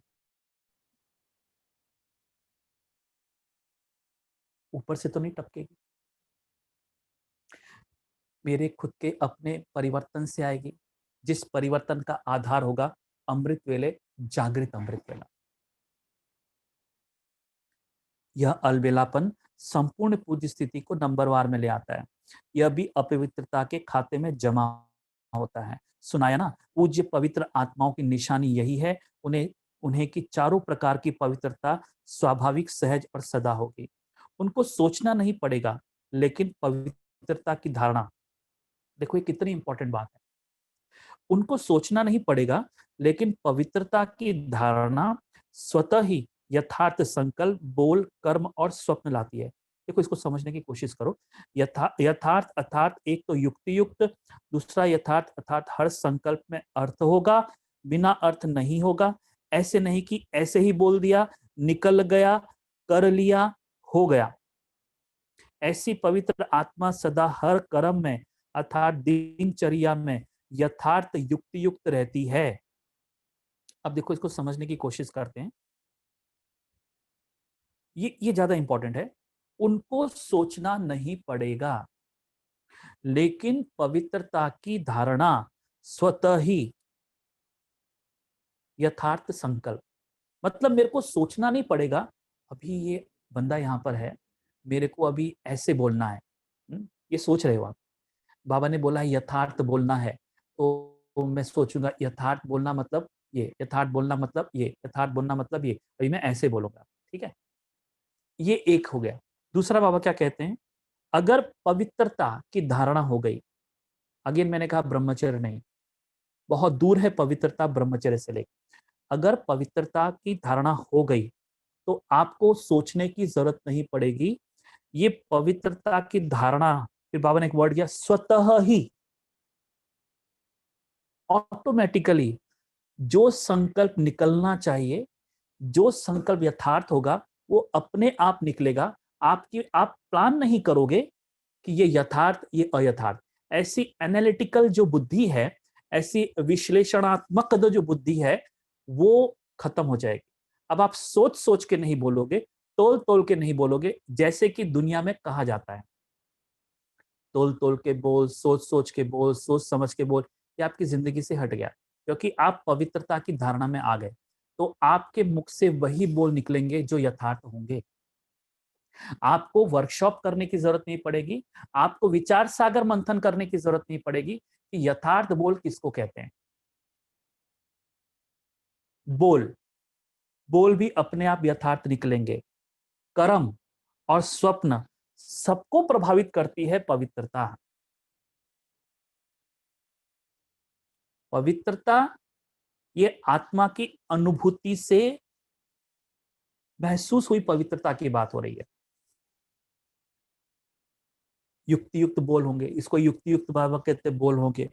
Speaker 1: ऊपर से तो नहीं टपकेगी। मेरे खुद के अपने परिवर्तन से आएगी, जिस परिवर्तन का आधार होगा अमृत वेले, जागृत अमृत वेला। यह अलबेलापन संपूर्ण पूज्य स्थिति को नंबरवार में ले आता है। यह भी अपवित्रता के खाते में जमा होता है। सुनाया ना, पूज्य पवित्र आत्माओं की निशानी यही है, उन्हें उन्हें की चारों प्रकार की पवित्रता स्वाभाविक, सहज और सदा होगी। उनको सोचना नहीं पड़ेगा, लेकिन पवित्रता की धारणा, देखो ये कितनी इंपॉर्टेंट बात है। उनको सोचना नहीं पड़ेगा, लेकिन पवित्रता की धारणा स्वतः ही यथार्थ संकल्प, बोल, कर्म और स्वप्न लाती है। देखो इसको समझने की कोशिश करो। यथार्थ अर्थात एक तो युक्ति युक्त, दूसरा यथार्थ अर्थात हर संकल्प में अर्थ होगा, बिना अर्थ नहीं होगा। ऐसे नहीं कि ऐसे ही बोल दिया, निकल गया, कर लिया, हो गया। ऐसी पवित्र आत्मा सदा हर कर्म में अर्थात दिनचर्या में यथार्थ युक्ति युक्त रहती है। अब देखो इसको समझने की कोशिश करते हैं। ये ज्यादा इंपॉर्टेंट है। उनको सोचना नहीं पड़ेगा, लेकिन पवित्रता की धारणा स्वतः ही यथार्थ संकल्प, मतलब मेरे को सोचना नहीं पड़ेगा। अभी ये बंदा यहाँ पर है, मेरे को अभी ऐसे बोलना है। ये सोच रहे हो आप। बाबा ने बोला है यथार्थ बोलना है, तो मैं सोचूंगा यथार्थ बोलना मतलब ये, यथार्थ बोलना मतलब ये, यथार्थ बोलना मतलब ये, अभी मैं ऐसे बोलूंगा। ठीक है, ये एक हो गया। दूसरा बाबा क्या कहते हैं, अगर पवित्रता की धारणा हो गई, अगेन मैंने कहा ब्रह्मचर्य नहीं, बहुत दूर है पवित्रता ब्रह्मचर्य से लेकर। अगर पवित्रता की धारणा हो गई, तो आपको सोचने की जरूरत नहीं पड़ेगी। ये पवित्रता की धारणा, फिर बाबा ने एक वर्ड दिया, स्वतः ही, ऑटोमेटिकली जो संकल्प निकलना चाहिए, जो संकल्प यथार्थ होगा, वो अपने आप निकलेगा। आपकी आप प्लान नहीं करोगे कि ये यथार्थ, ये अयथार्थ। ऐसी एनालिटिकल जो बुद्धि है, ऐसी विश्लेषणात्मक जो बुद्धि है, वो खत्म हो जाएगी। अब आप सोच सोच के नहीं बोलोगे, तोल तोल के नहीं बोलोगे, जैसे कि दुनिया में कहा जाता है, तोल तोल के बोल, सोच सोच के बोल, सोच समझ के बोल। ये आपकी जिंदगी से हट गया, क्योंकि आप पवित्रता की धारणा में आ गए। तो आपके मुख से वही बोल निकलेंगे जो यथार्थ होंगे। आपको वर्कशॉप करने की जरूरत नहीं पड़ेगी, आपको विचार सागर मंथन करने की जरूरत नहीं पड़ेगी कि यथार्थ बोल किसको कहते हैं। बोल बोल भी अपने आप यथार्थ निकलेंगे। कर्म और स्वप्न सबको प्रभावित करती है पवित्रता। पवित्रता ये आत्मा की अनुभूति से महसूस हुई पवित्रता की बात हो रही है। युक्ति युक्त बोल होंगे, इसको युक्ति युक्त बाबा कहते बोल होंगे।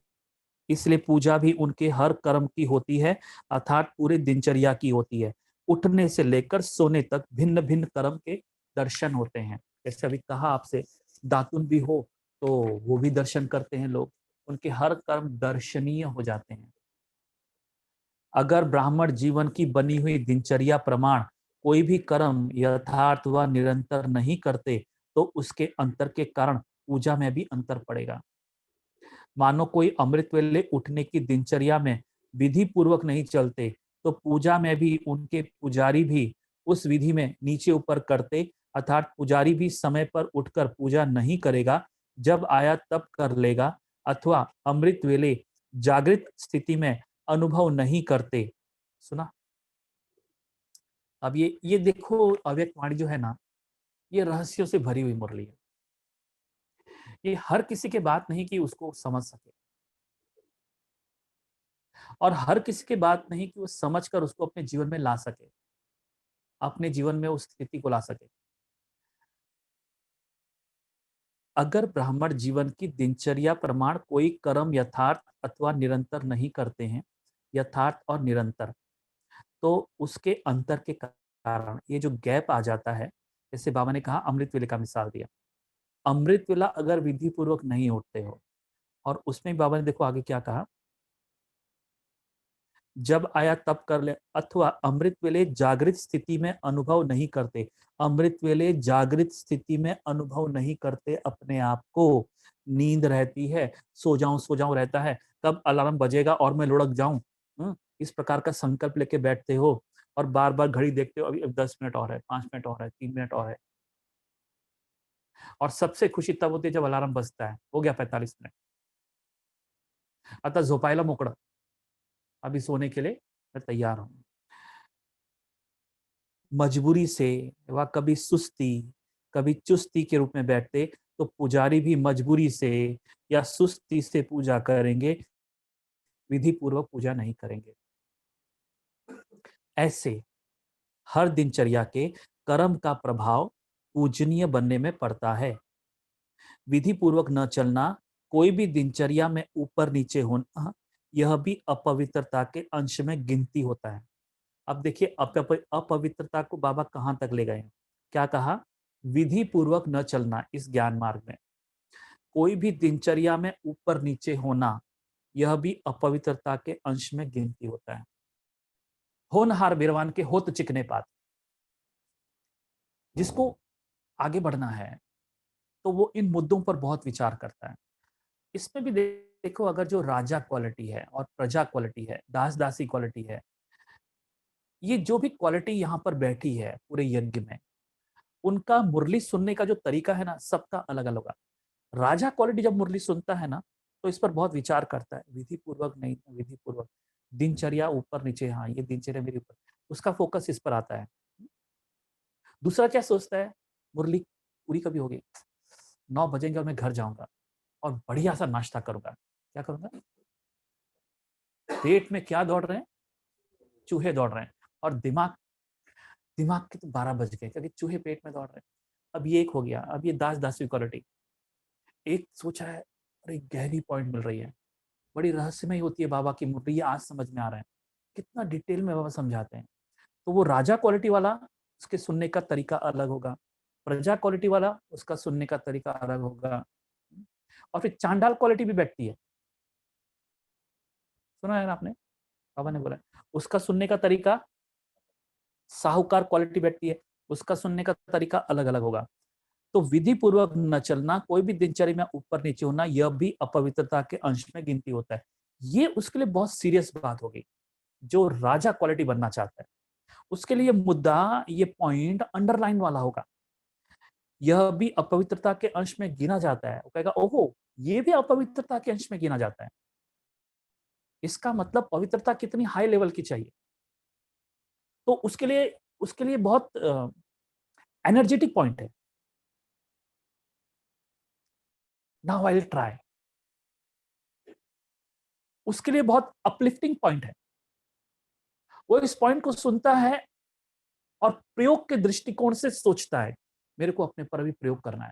Speaker 1: इसलिए पूजा भी उनके हर कर्म की होती है, अर्थात पूरे दिनचर्या की होती है। उठने से लेकर सोने तक भिन्न भिन्न कर्म के दर्शन होते हैं। जैसे अभी कहा आपसे, दातुन भी हो तो वो भी दर्शन करते हैं लोग, उनके हर कर्म दर्शनीय हो जाते हैं। अगर ब्राह्मण जीवन की बनी हुई दिनचर्या प्रमाण कोई भी कर्म यथार्थ व निरंतर नहीं करते तो उसके अंतर के कारण पूजा में भी अंतर पड़ेगा। मानो कोई अमृत वेले उठने की दिनचर्या में विधि पूर्वक नहीं चलते तो पूजा में भी उनके पुजारी भी उस विधि में नीचे ऊपर करते, अर्थात पुजारी भी समय पर उठकर पूजा नहीं करेगा, जब आया तब कर लेगा, अथवा अमृत वेले जागृत स्थिति में अनुभव नहीं करते। सुना? अब ये देखो, अव्यक्त वाणी जो है ना, ये रहस्यों से भरी हुई मुरली है। ये हर किसी के बात नहीं कि उसको समझ सके, और हर किसी की बात नहीं कि वो समझकर उसको अपने जीवन में ला सके, अपने जीवन में उस स्थिति को ला सके। अगर ब्राह्मण जीवन की दिनचर्या प्रमाण कोई कर्म यथार्थ अथवा निरंतर नहीं करते हैं, यथार्थ और निरंतर, तो उसके अंतर के कारण ये जो गैप आ जाता है, जैसे बाबा ने कहा अमृत वेले का मिसाल दिया। अमृत वेला अगर विधि पूर्वक नहीं उठते हो, और उसमें बाबा ने देखो आगे क्या कहा, जब आया तब कर ले, अथवा अमृत वेले जागृत स्थिति में अनुभव नहीं करते। अमृत वेले जागृत स्थिति में अनुभव नहीं करते अपने आप को, नींद रहती है, सो जाऊं रहता है, कब अलार्म बजेगा और मैं लुढ़क जाऊं, इस प्रकार का संकल्प लेके बैठते हो, और बार बार घड़ी देखते हो, अभी 10 मिनट और है, 5 मिनट और है, 3 मिनट और है। और सबसे खुशी तब होती है जब अलार्म बजता है, हो गया 45 मिनट, आता झोपायला मोकळं, अभी सोने के लिए मैं तैयार हूं। मजबूरी से व कभी सुस्ती कभी चुस्ती के रूप में बैठते तो पुजारी भी मजबूरी से या सुस्ती से पूजा करेंगे, विधि पूर्वक पूजा नहीं करेंगे। ऐसे हर दिनचर्या के कर्म का प्रभाव पूजनीय बनने में पड़ता है। विधि पूर्वक न चलना, कोई भी दिनचर्या में ऊपर नीचे होना, यह भी अपवित्रता के अंश में गिनती होता है। अब देखिए अपवित्रता को बाबा कहां तक ले गए हैं। क्या कहा? विधि पूर्वक न चलना इस ज्ञान मार्ग में, कोई भी दिनचर्या में ऊपर नीचे होना, यह भी अपवित्रता के अंश में गिनती होता है। होनहार बिरवान के होत चिकने पात, जिसको आगे बढ़ना है तो वो इन मुद्दों पर बहुत विचार करता है। इसमें भी देखो, अगर जो राजा क्वालिटी है और प्रजा क्वालिटी है, दास दासी क्वालिटी है, ये जो भी क्वालिटी यहाँ पर बैठी है पूरे यज्ञ में, उनका मुरली सुनने का जो तरीका है ना, सबका अलग अलग होगा। राजा क्वालिटी जब मुरली सुनता है ना, तो इस पर बहुत विचार करता है, विधि पूर्वक नहीं, विधि पूर्वक दिनचर्या ऊपर नीचे, हाँ ये दिनचर्या मेरी ऊपर, उसका फोकस इस पर आता है। दूसरा क्या सोचता है, मुरली पूरी कभी होगी, 9 बजेंगे और मैं घर जाऊंगा और बढ़िया सा नाश्ता करूंगा। क्या करूंगा? पेट में क्या दौड़ रहे हैं? चूहे दौड़ रहे हैं, और दिमाग दिमाग के तो 12 बज गए क्योंकि चूहे पेट में दौड़ रहे हैं। अब ये एक हो गया। अब ये दास दासी क्वालिटी, एक सोचा है, और एक गहरी पॉइंट मिल रही है, बड़ी रहस्यमय होती है बाबा की मुरली, ये आज समझ में आ रहा है, कितना डिटेल में बाबा समझाते हैं। तो वो राजा क्वालिटी वाला, उसके सुनने का तरीका अलग होगा, प्रजा क्वालिटी वाला उसका सुनने का तरीका अलग होगा, और फिर चांडाल क्वालिटी भी बैठती है। सुना है ना आपने, बाबा ने बोला उसका सुनने का तरीका, साहूकार क्वालिटी बैठती है, उसका सुनने का तरीका अलग अलग होगा। तो विधि पूर्वक न चलना, कोई भी दिनचर्या में ऊपर नीचे होना, यह भी अपवित्रता के अंश में गिनती होता है। ये उसके लिए बहुत सीरियस बात होगी, जो राजा क्वालिटी बनना चाहता है उसके लिए मुद्दा, ये पॉइंट अंडरलाइन वाला होगा। यह भी अपवित्रता के अंश में गिना जाता है, वो कहेगा ओहो, ये भी अपवित्रता के अंश में गिना जाता है, इसका मतलब पवित्रता कितनी हाई लेवल की चाहिए। तो उसके लिए बहुत एनर्जेटिक पॉइंट है। नाउ आई विल ट्राई, उसके लिए बहुत अपलिफ्टिंग पॉइंट है। वो इस पॉइंट को सुनता है और प्रयोग के दृष्टिकोण से सोचता है, मेरे को अपने पर भी प्रयोग करना है।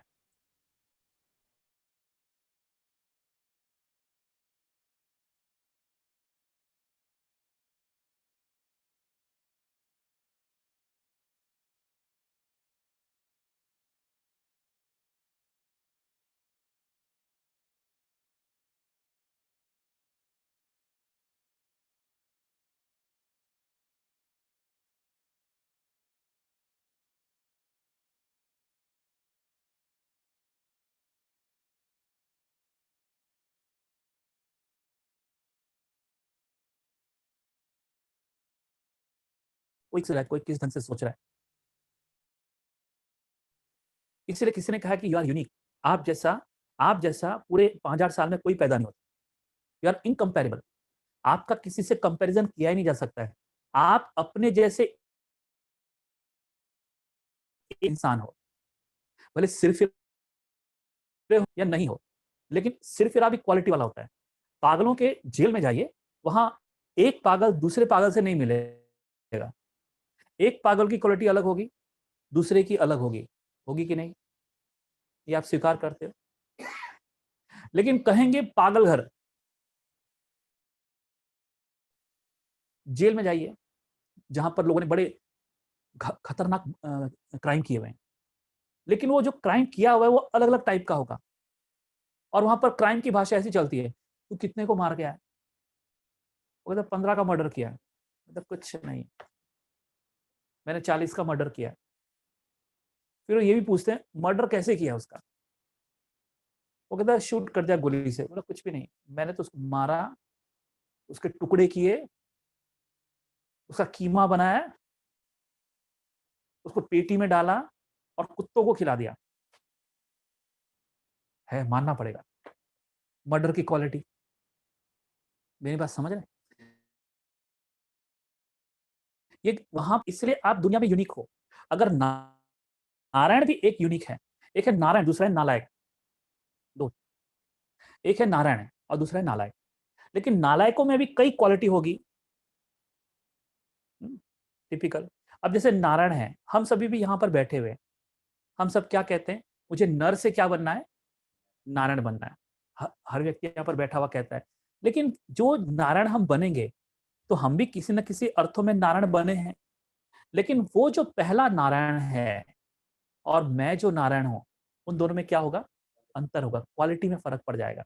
Speaker 1: कोई किस ढंग से सोच रहा है। इसलिए किसी ने कहा कि यू आर यूनिक। आप जैसा पूरे 5000 साल में कोई पैदा नहीं होता। You are incomparable. आपका किसी से कंपैरिजन किया ही नहीं जा सकता है। आप अपने जैसे इंसान हो, भले सिर हो या नहीं हो, लेकिन सिर भी क्वालिटी वाला होता है। पागलों के जेल में जाइए, वहां एक पागल दूसरे पागल से नहीं मिलेगा। एक पागल की क्वालिटी अलग होगी, दूसरे की अलग होगी। होगी कि नहीं? ये आप स्वीकार करते हो? लेकिन कहेंगे पागल घर, जेल में जाइए जहां पर लोगों ने बड़े खतरनाक क्राइम किए हुए हैं, लेकिन वो जो क्राइम किया हुआ है वो अलग अलग टाइप का होगा। और वहां पर क्राइम की भाषा ऐसी चलती है, तू कितने को मार गया है? वो कहता 15 का मर्डर किया है। मतलब कुछ नहीं, मैंने 40 का मर्डर किया है। फिर वो ये भी पूछते हैं मर्डर कैसे किया उसका? वो कहता है शूट कर दिया गोली से। मतलब कुछ भी नहीं, मैंने तो उसको मारा, उसके टुकड़े किए, उसका कीमा बनाया, उसको पेटी में डाला और कुत्तों को खिला दिया। है, मानना पड़ेगा। मर्डर की क्वालिटी। मेरी बात समझ रहे हैं? ये वहां इसलिए आप दुनिया में यूनिक हो। अगर नारायण भी एक यूनिक है। एक है नारायण, दूसरा है नालायक। दो, एक है नारायण और दूसरा है नालायक। लेकिन नालायकों में भी कई क्वालिटी होगी। टिपिकल। अब जैसे नारायण है, हम सभी भी यहाँ पर बैठे हुए, हम सब क्या कहते हैं? मुझे नर से क्या बनना है? नारायण बनना है। हर व्यक्ति यहाँ पर बैठा हुआ कहता है। लेकिन जो नारायण हम बनेंगे, तो हम भी किसी न किसी अर्थों में नारायण बने हैं। लेकिन वो जो पहला नारायण है और मैं जो नारायण हूं, उन दोनों में क्या होगा? अंतर होगा, क्वालिटी में फर्क पड़ जाएगा।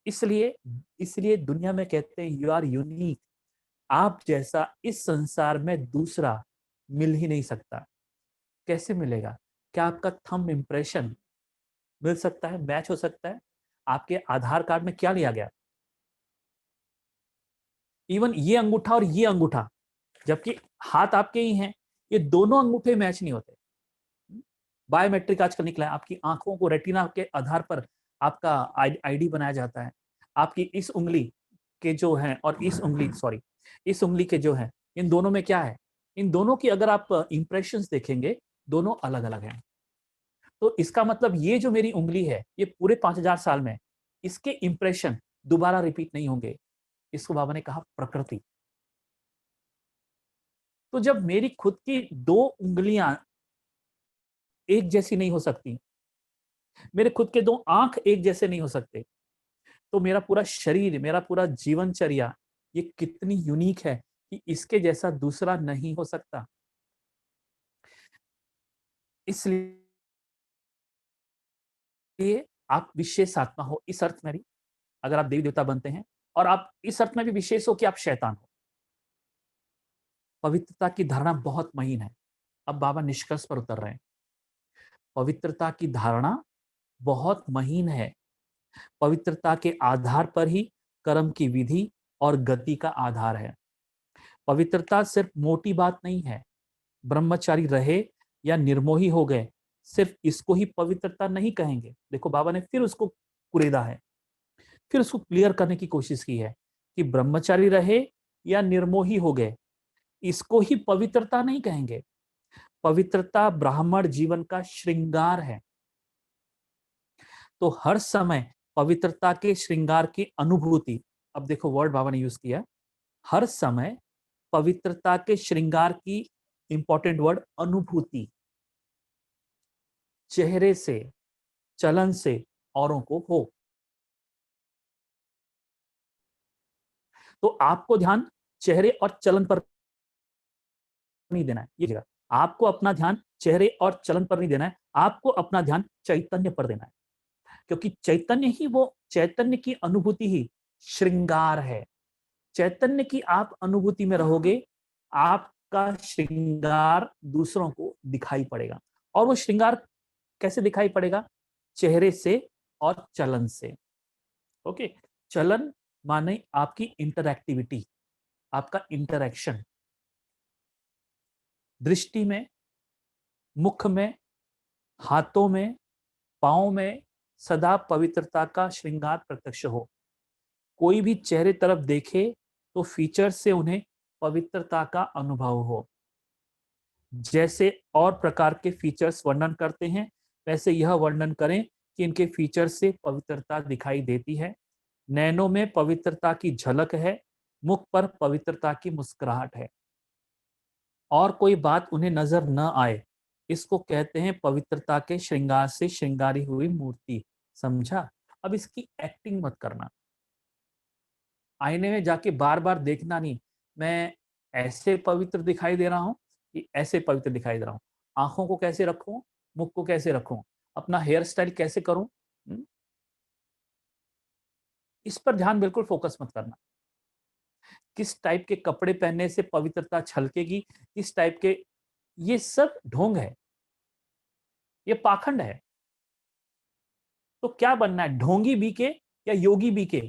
Speaker 1: इसलिए इसलिए दुनिया में कहते हैं यू आर यूनिक। आप जैसा इस संसार में दूसरा मिल ही नहीं सकता। कैसे मिलेगा? क्या आपका थंब इंप्रेशन मिल सकता है, मैच हो सकता है? आपके आधार कार्ड में क्या लिया गया? इवन ये अंगूठा और ये अंगूठा, जबकि हाथ आपके ही हैं, ये दोनों अंगूठे मैच नहीं होते। बायोमेट्रिक आजकल निकला है, आपकी आंखों को रेटिना के आधार पर आपका आईडी बनाया जाता है। आपकी इस उंगली के जो हैं और इस उंगली, सॉरी, इस उंगली के जो हैं, इन दोनों में क्या है? इन दोनों की अगर आप इंप्रेशंस देखेंगे, दोनों अलग अलग हैं। तो इसका मतलब ये जो मेरी उंगली है, ये पूरे 5000 साल में इसके इंप्रेशन दोबारा रिपीट नहीं होंगे। इसको बाबा ने कहा प्रकृति। तो जब मेरी खुद की दो उंगलियां एक जैसी नहीं हो सकती, मेरे खुद के दो आंख एक जैसे नहीं हो सकते, तो मेरा पूरा शरीर, मेरा पूरा जीवनचर्या, ये कितनी यूनिक है कि इसके जैसा दूसरा नहीं हो सकता। इसलिए आप विशेष आत्मा हो इस अर्थ में भी, अगर आप देवी देवता बनते हैं, और आप इस अर्थ में भी विशेष हो कि आप शैतान हो। पवित्रता की धारणा बहुत महीन है। अब बाबा निष्कर्ष पर उतर रहे हैं। पवित्रता की धारणा बहुत महीन है। पवित्रता के आधार पर ही कर्म की विधि और गति का आधार है। पवित्रता सिर्फ मोटी बात नहीं है। ब्रह्मचारी रहे या निर्मोही हो गए, सिर्फ इसको ही पवित्रता नहीं कहेंगे। देखो बाबा ने फिर उसको कुरेदा है, फिर उसको क्लियर करने की कोशिश की है कि ब्रह्मचारी रहे या निर्मोही हो गए, इसको ही पवित्रता नहीं कहेंगे। पवित्रता ब्राह्मण जीवन का श्रृंगार है। तो हर समय पवित्रता के श्रृंगार की अनुभूति, अब देखो वर्ड बाबा ने यूज किया, हर समय पवित्रता के श्रृंगार की, इंपॉर्टेंट वर्ड, अनुभूति चेहरे से, चलन से औरों को हो। तो आपको ध्यान चेहरे और चलन पर नहीं देना है, ये जगह आपको अपना ध्यान चेहरे और चलन पर नहीं देना है, आपको अपना ध्यान चैतन्य पर देना है, क्योंकि चैतन्य की अनुभूति ही श्रृंगार है। चैतन्य की आप अनुभूति में रहोगे, आपका श्रृंगार दूसरों को दिखाई पड़ेगा। और वो श्रृंगार कैसे दिखाई पड़ेगा? चेहरे से और चलन से। ओके, चलन माने आपकी इंटरएक्टिविटी, आपका इंटरैक्शन, दृष्टि में, मुख में, हाथों में, पांव में सदा पवित्रता का श्रृंगार प्रत्यक्ष हो। कोई भी चेहरे तरफ देखे तो फीचर से उन्हें पवित्रता का अनुभव हो। जैसे और प्रकार के फीचर्स वर्णन करते हैं, वैसे यह वर्णन करें कि इनके फीचर से पवित्रता दिखाई देती है। नैनों में पवित्रता की झलक है, मुख पर पवित्रता की मुस्कुराहट है, और कोई बात उन्हें नजर न आए, इसको कहते हैं पवित्रता के श्रृंगार से श्रृंगारी हुई मूर्ति। समझा? अब इसकी एक्टिंग मत करना, आईने में जाके बार बार देखना नहीं, मैं ऐसे पवित्र दिखाई दे रहा हूं कि ऐसे पवित्र दिखाई दे रहा हूं, आंखों को कैसे रखूं, मुख को कैसे रखूं, अपना हेयर स्टाइल कैसे करूं, इस पर ध्यान बिल्कुल फोकस मत करना। किस टाइप के कपड़े पहनने से पवित्रता छलकेगी, किस टाइप के, ये सब ढोंग है, ये पाखंड है। तो क्या बनना है, ढोंगी बीके या योगी बीके?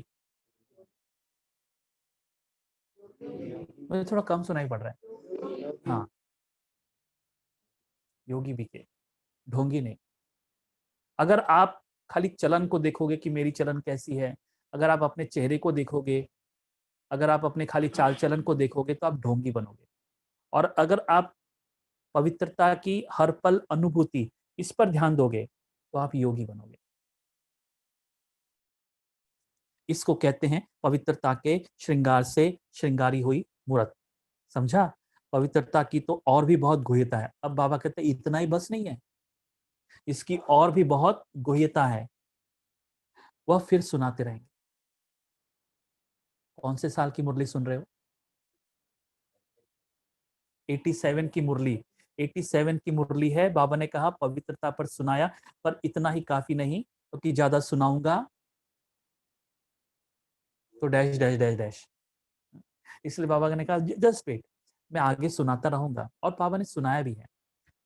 Speaker 1: मुझे थोड़ा कम सुनाई पड़ रहा है। हाँ, योगी बीके, ढोंगी नहीं। अगर आप खाली चलन को देखोगे कि मेरी चलन कैसी है, अगर आप अपने चेहरे को देखोगे, अगर आप अपने खाली चाल चलन को देखोगे, तो आप ढोंगी बनोगे। और अगर आप पवित्रता की हर पल अनुभूति, इस पर ध्यान दोगे, तो आप योगी बनोगे। इसको कहते हैं पवित्रता के श्रृंगार से श्रृंगारी हुई मूर्त। समझा? पवित्रता की तो और भी बहुत गुह्यता है। अब बाबा कहते हैं इतना ही बस नहीं है, इसकी और भी बहुत गुह्यता है, वह फिर सुनाते रहेंगे। कौन से साल की मुरली सुन रहे हो? 87 की मुरली, 87 की मुरली है। बाबा ने कहा पवित्रता पर सुनाया, पर इतना ही काफी नहीं, क्योंकि ज्यादा सुनाऊंगा तो डैश डैश डैश डैश। इसलिए बाबा ने कहा जस्ट वेट, मैं आगे सुनाता रहूंगा। और बाबा ने सुनाया भी है।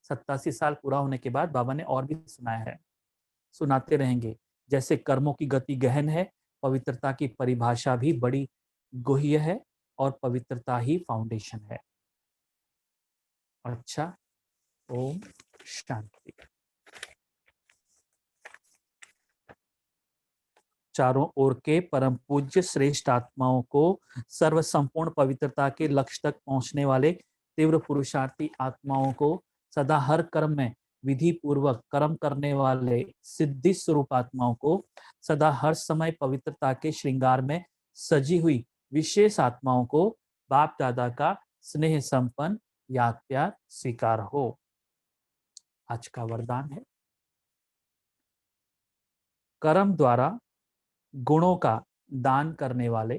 Speaker 1: 87 साल पूरा होने के बाद बाबा ने और भी सुनाया है, सुनाते रहेंगे। जैसे कर्मों की गति गहन है, पवित्रता की परिभाषा भी बड़ी गुह्य है, और पवित्रता ही फाउंडेशन है। अच्छा, ओम शांति। चारों ओर के परम पूज्य श्रेष्ठ आत्माओं को, सर्व संपूर्ण पवित्रता के लक्ष्य तक पहुंचने वाले तीव्र पुरुषार्थी आत्माओं को, सदा हर कर्म में विधि पूर्वक कर्म करने वाले सिद्धि स्वरूप आत्माओं को, सदा हर समय पवित्रता के श्रृंगार में सजी हुई विशेष आत्माओं को बाप दादा का स्नेह संपन्न याद प्यार स्वीकार हो। आज का वरदान है, कर्म द्वारा गुणों का दान करने वाले,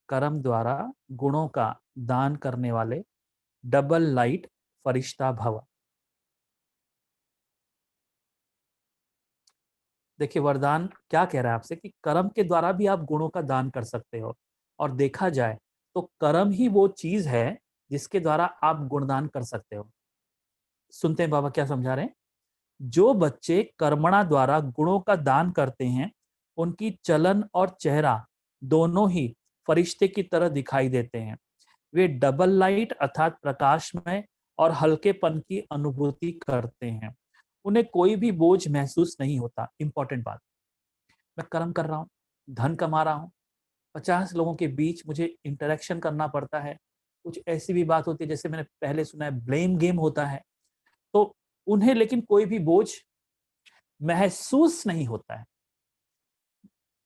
Speaker 1: कर्म द्वारा गुणों का दान करने वाले डबल लाइट फरिश्ता भव। देखिए वरदान क्या कह रहा है आपसे कि कर्म के द्वारा भी आप गुणों का दान कर सकते हो। और देखा जाए तो कर्म ही वो चीज है जिसके द्वारा आप गुणदान कर सकते हो। सुनते हैं बाबा क्या समझा रहे हैं। जो बच्चे कर्मणा द्वारा गुणों का दान करते हैं, उनकी चलन और चेहरा दोनों ही फरिश्ते की तरह दिखाई देते हैं। वे डबल लाइट अर्थात प्रकाशमय और हल्केपन की अनुभूति करते हैं। उन्हें कोई भी बोझ महसूस नहीं होता। इंपॉर्टेंट बात, मैं कर्म कर रहा हूँ, धन कमा रहा हूँ, 50 लोगों के बीच मुझे इंटरेक्शन करना पड़ता है, कुछ ऐसी भी बात होती है, जैसे मैंने पहले सुना है ब्लेम गेम होता है, तो उन्हें लेकिन कोई भी बोझ महसूस नहीं होता है।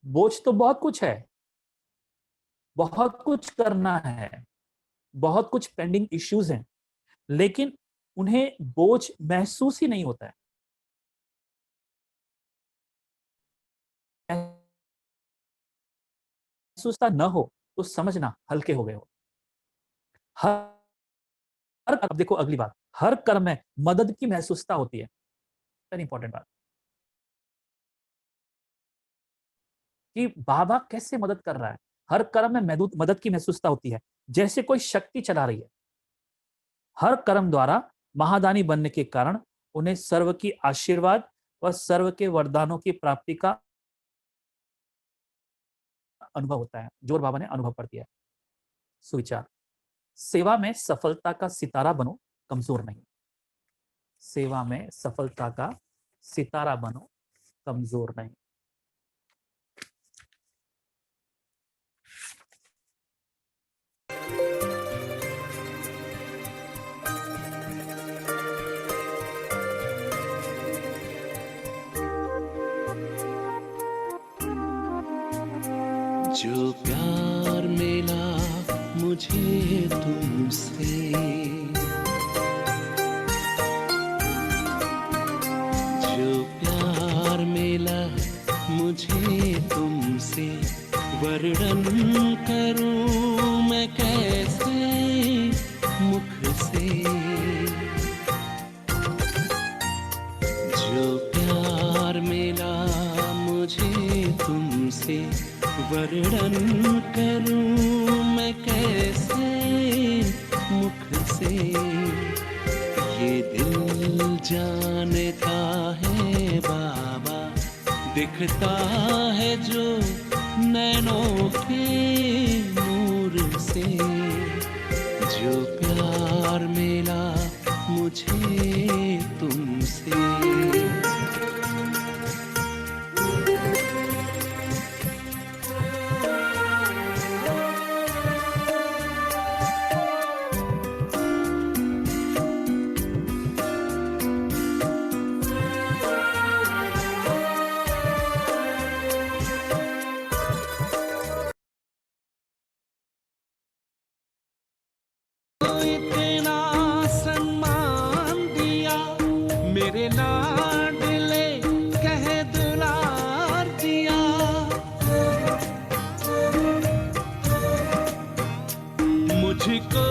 Speaker 1: बोझ तो बहुत कुछ है, बहुत कुछ करना है, बहुत कुछ पेंडिंग इश्यूज हैं, लेकिन उन्हें बोझ महसूस ही नहीं होता है। महसूसता न हो तो समझना हल्के हो गए हो। हर अब देखो अगली बात, हर कर्म में मदद की महसूसता होती है। वेरी इंपॉर्टेंट बात, कि बाबा कैसे मदद कर रहा है। हर कर्म में मदद की महसूसता होती है, जैसे कोई शक्ति चला रही है। हर कर्म द्वारा महादानी बनने के कारण उन्हें सर्व की आशीर्वाद व सर्व के वरदानों की प्राप्ति का अनुभव होता है। जोर बाबा ने अनुभव कर दिया है। सुविचार, सेवा में सफलता का सितारा बनो, कमजोर नहीं। सेवा में सफलता का सितारा बनो, कमजोर नहीं।
Speaker 2: जो प्यार मिला मुझे तुमसे, जो प्यार मिला मुझे तुमसे, वर्णन करूं मैं कैसे मुख से। जो प्यार मिला मुझे तुमसे, वर्णन करूं मैं कैसे मुख से। ये दिल जानता है बाबा, दिखता है जो नैनों के नूर से। जो प्यार मिला मुझे तुमसे, इतना सम्मान दिया मेरे लाडले, कह दुलार दिया। मुझको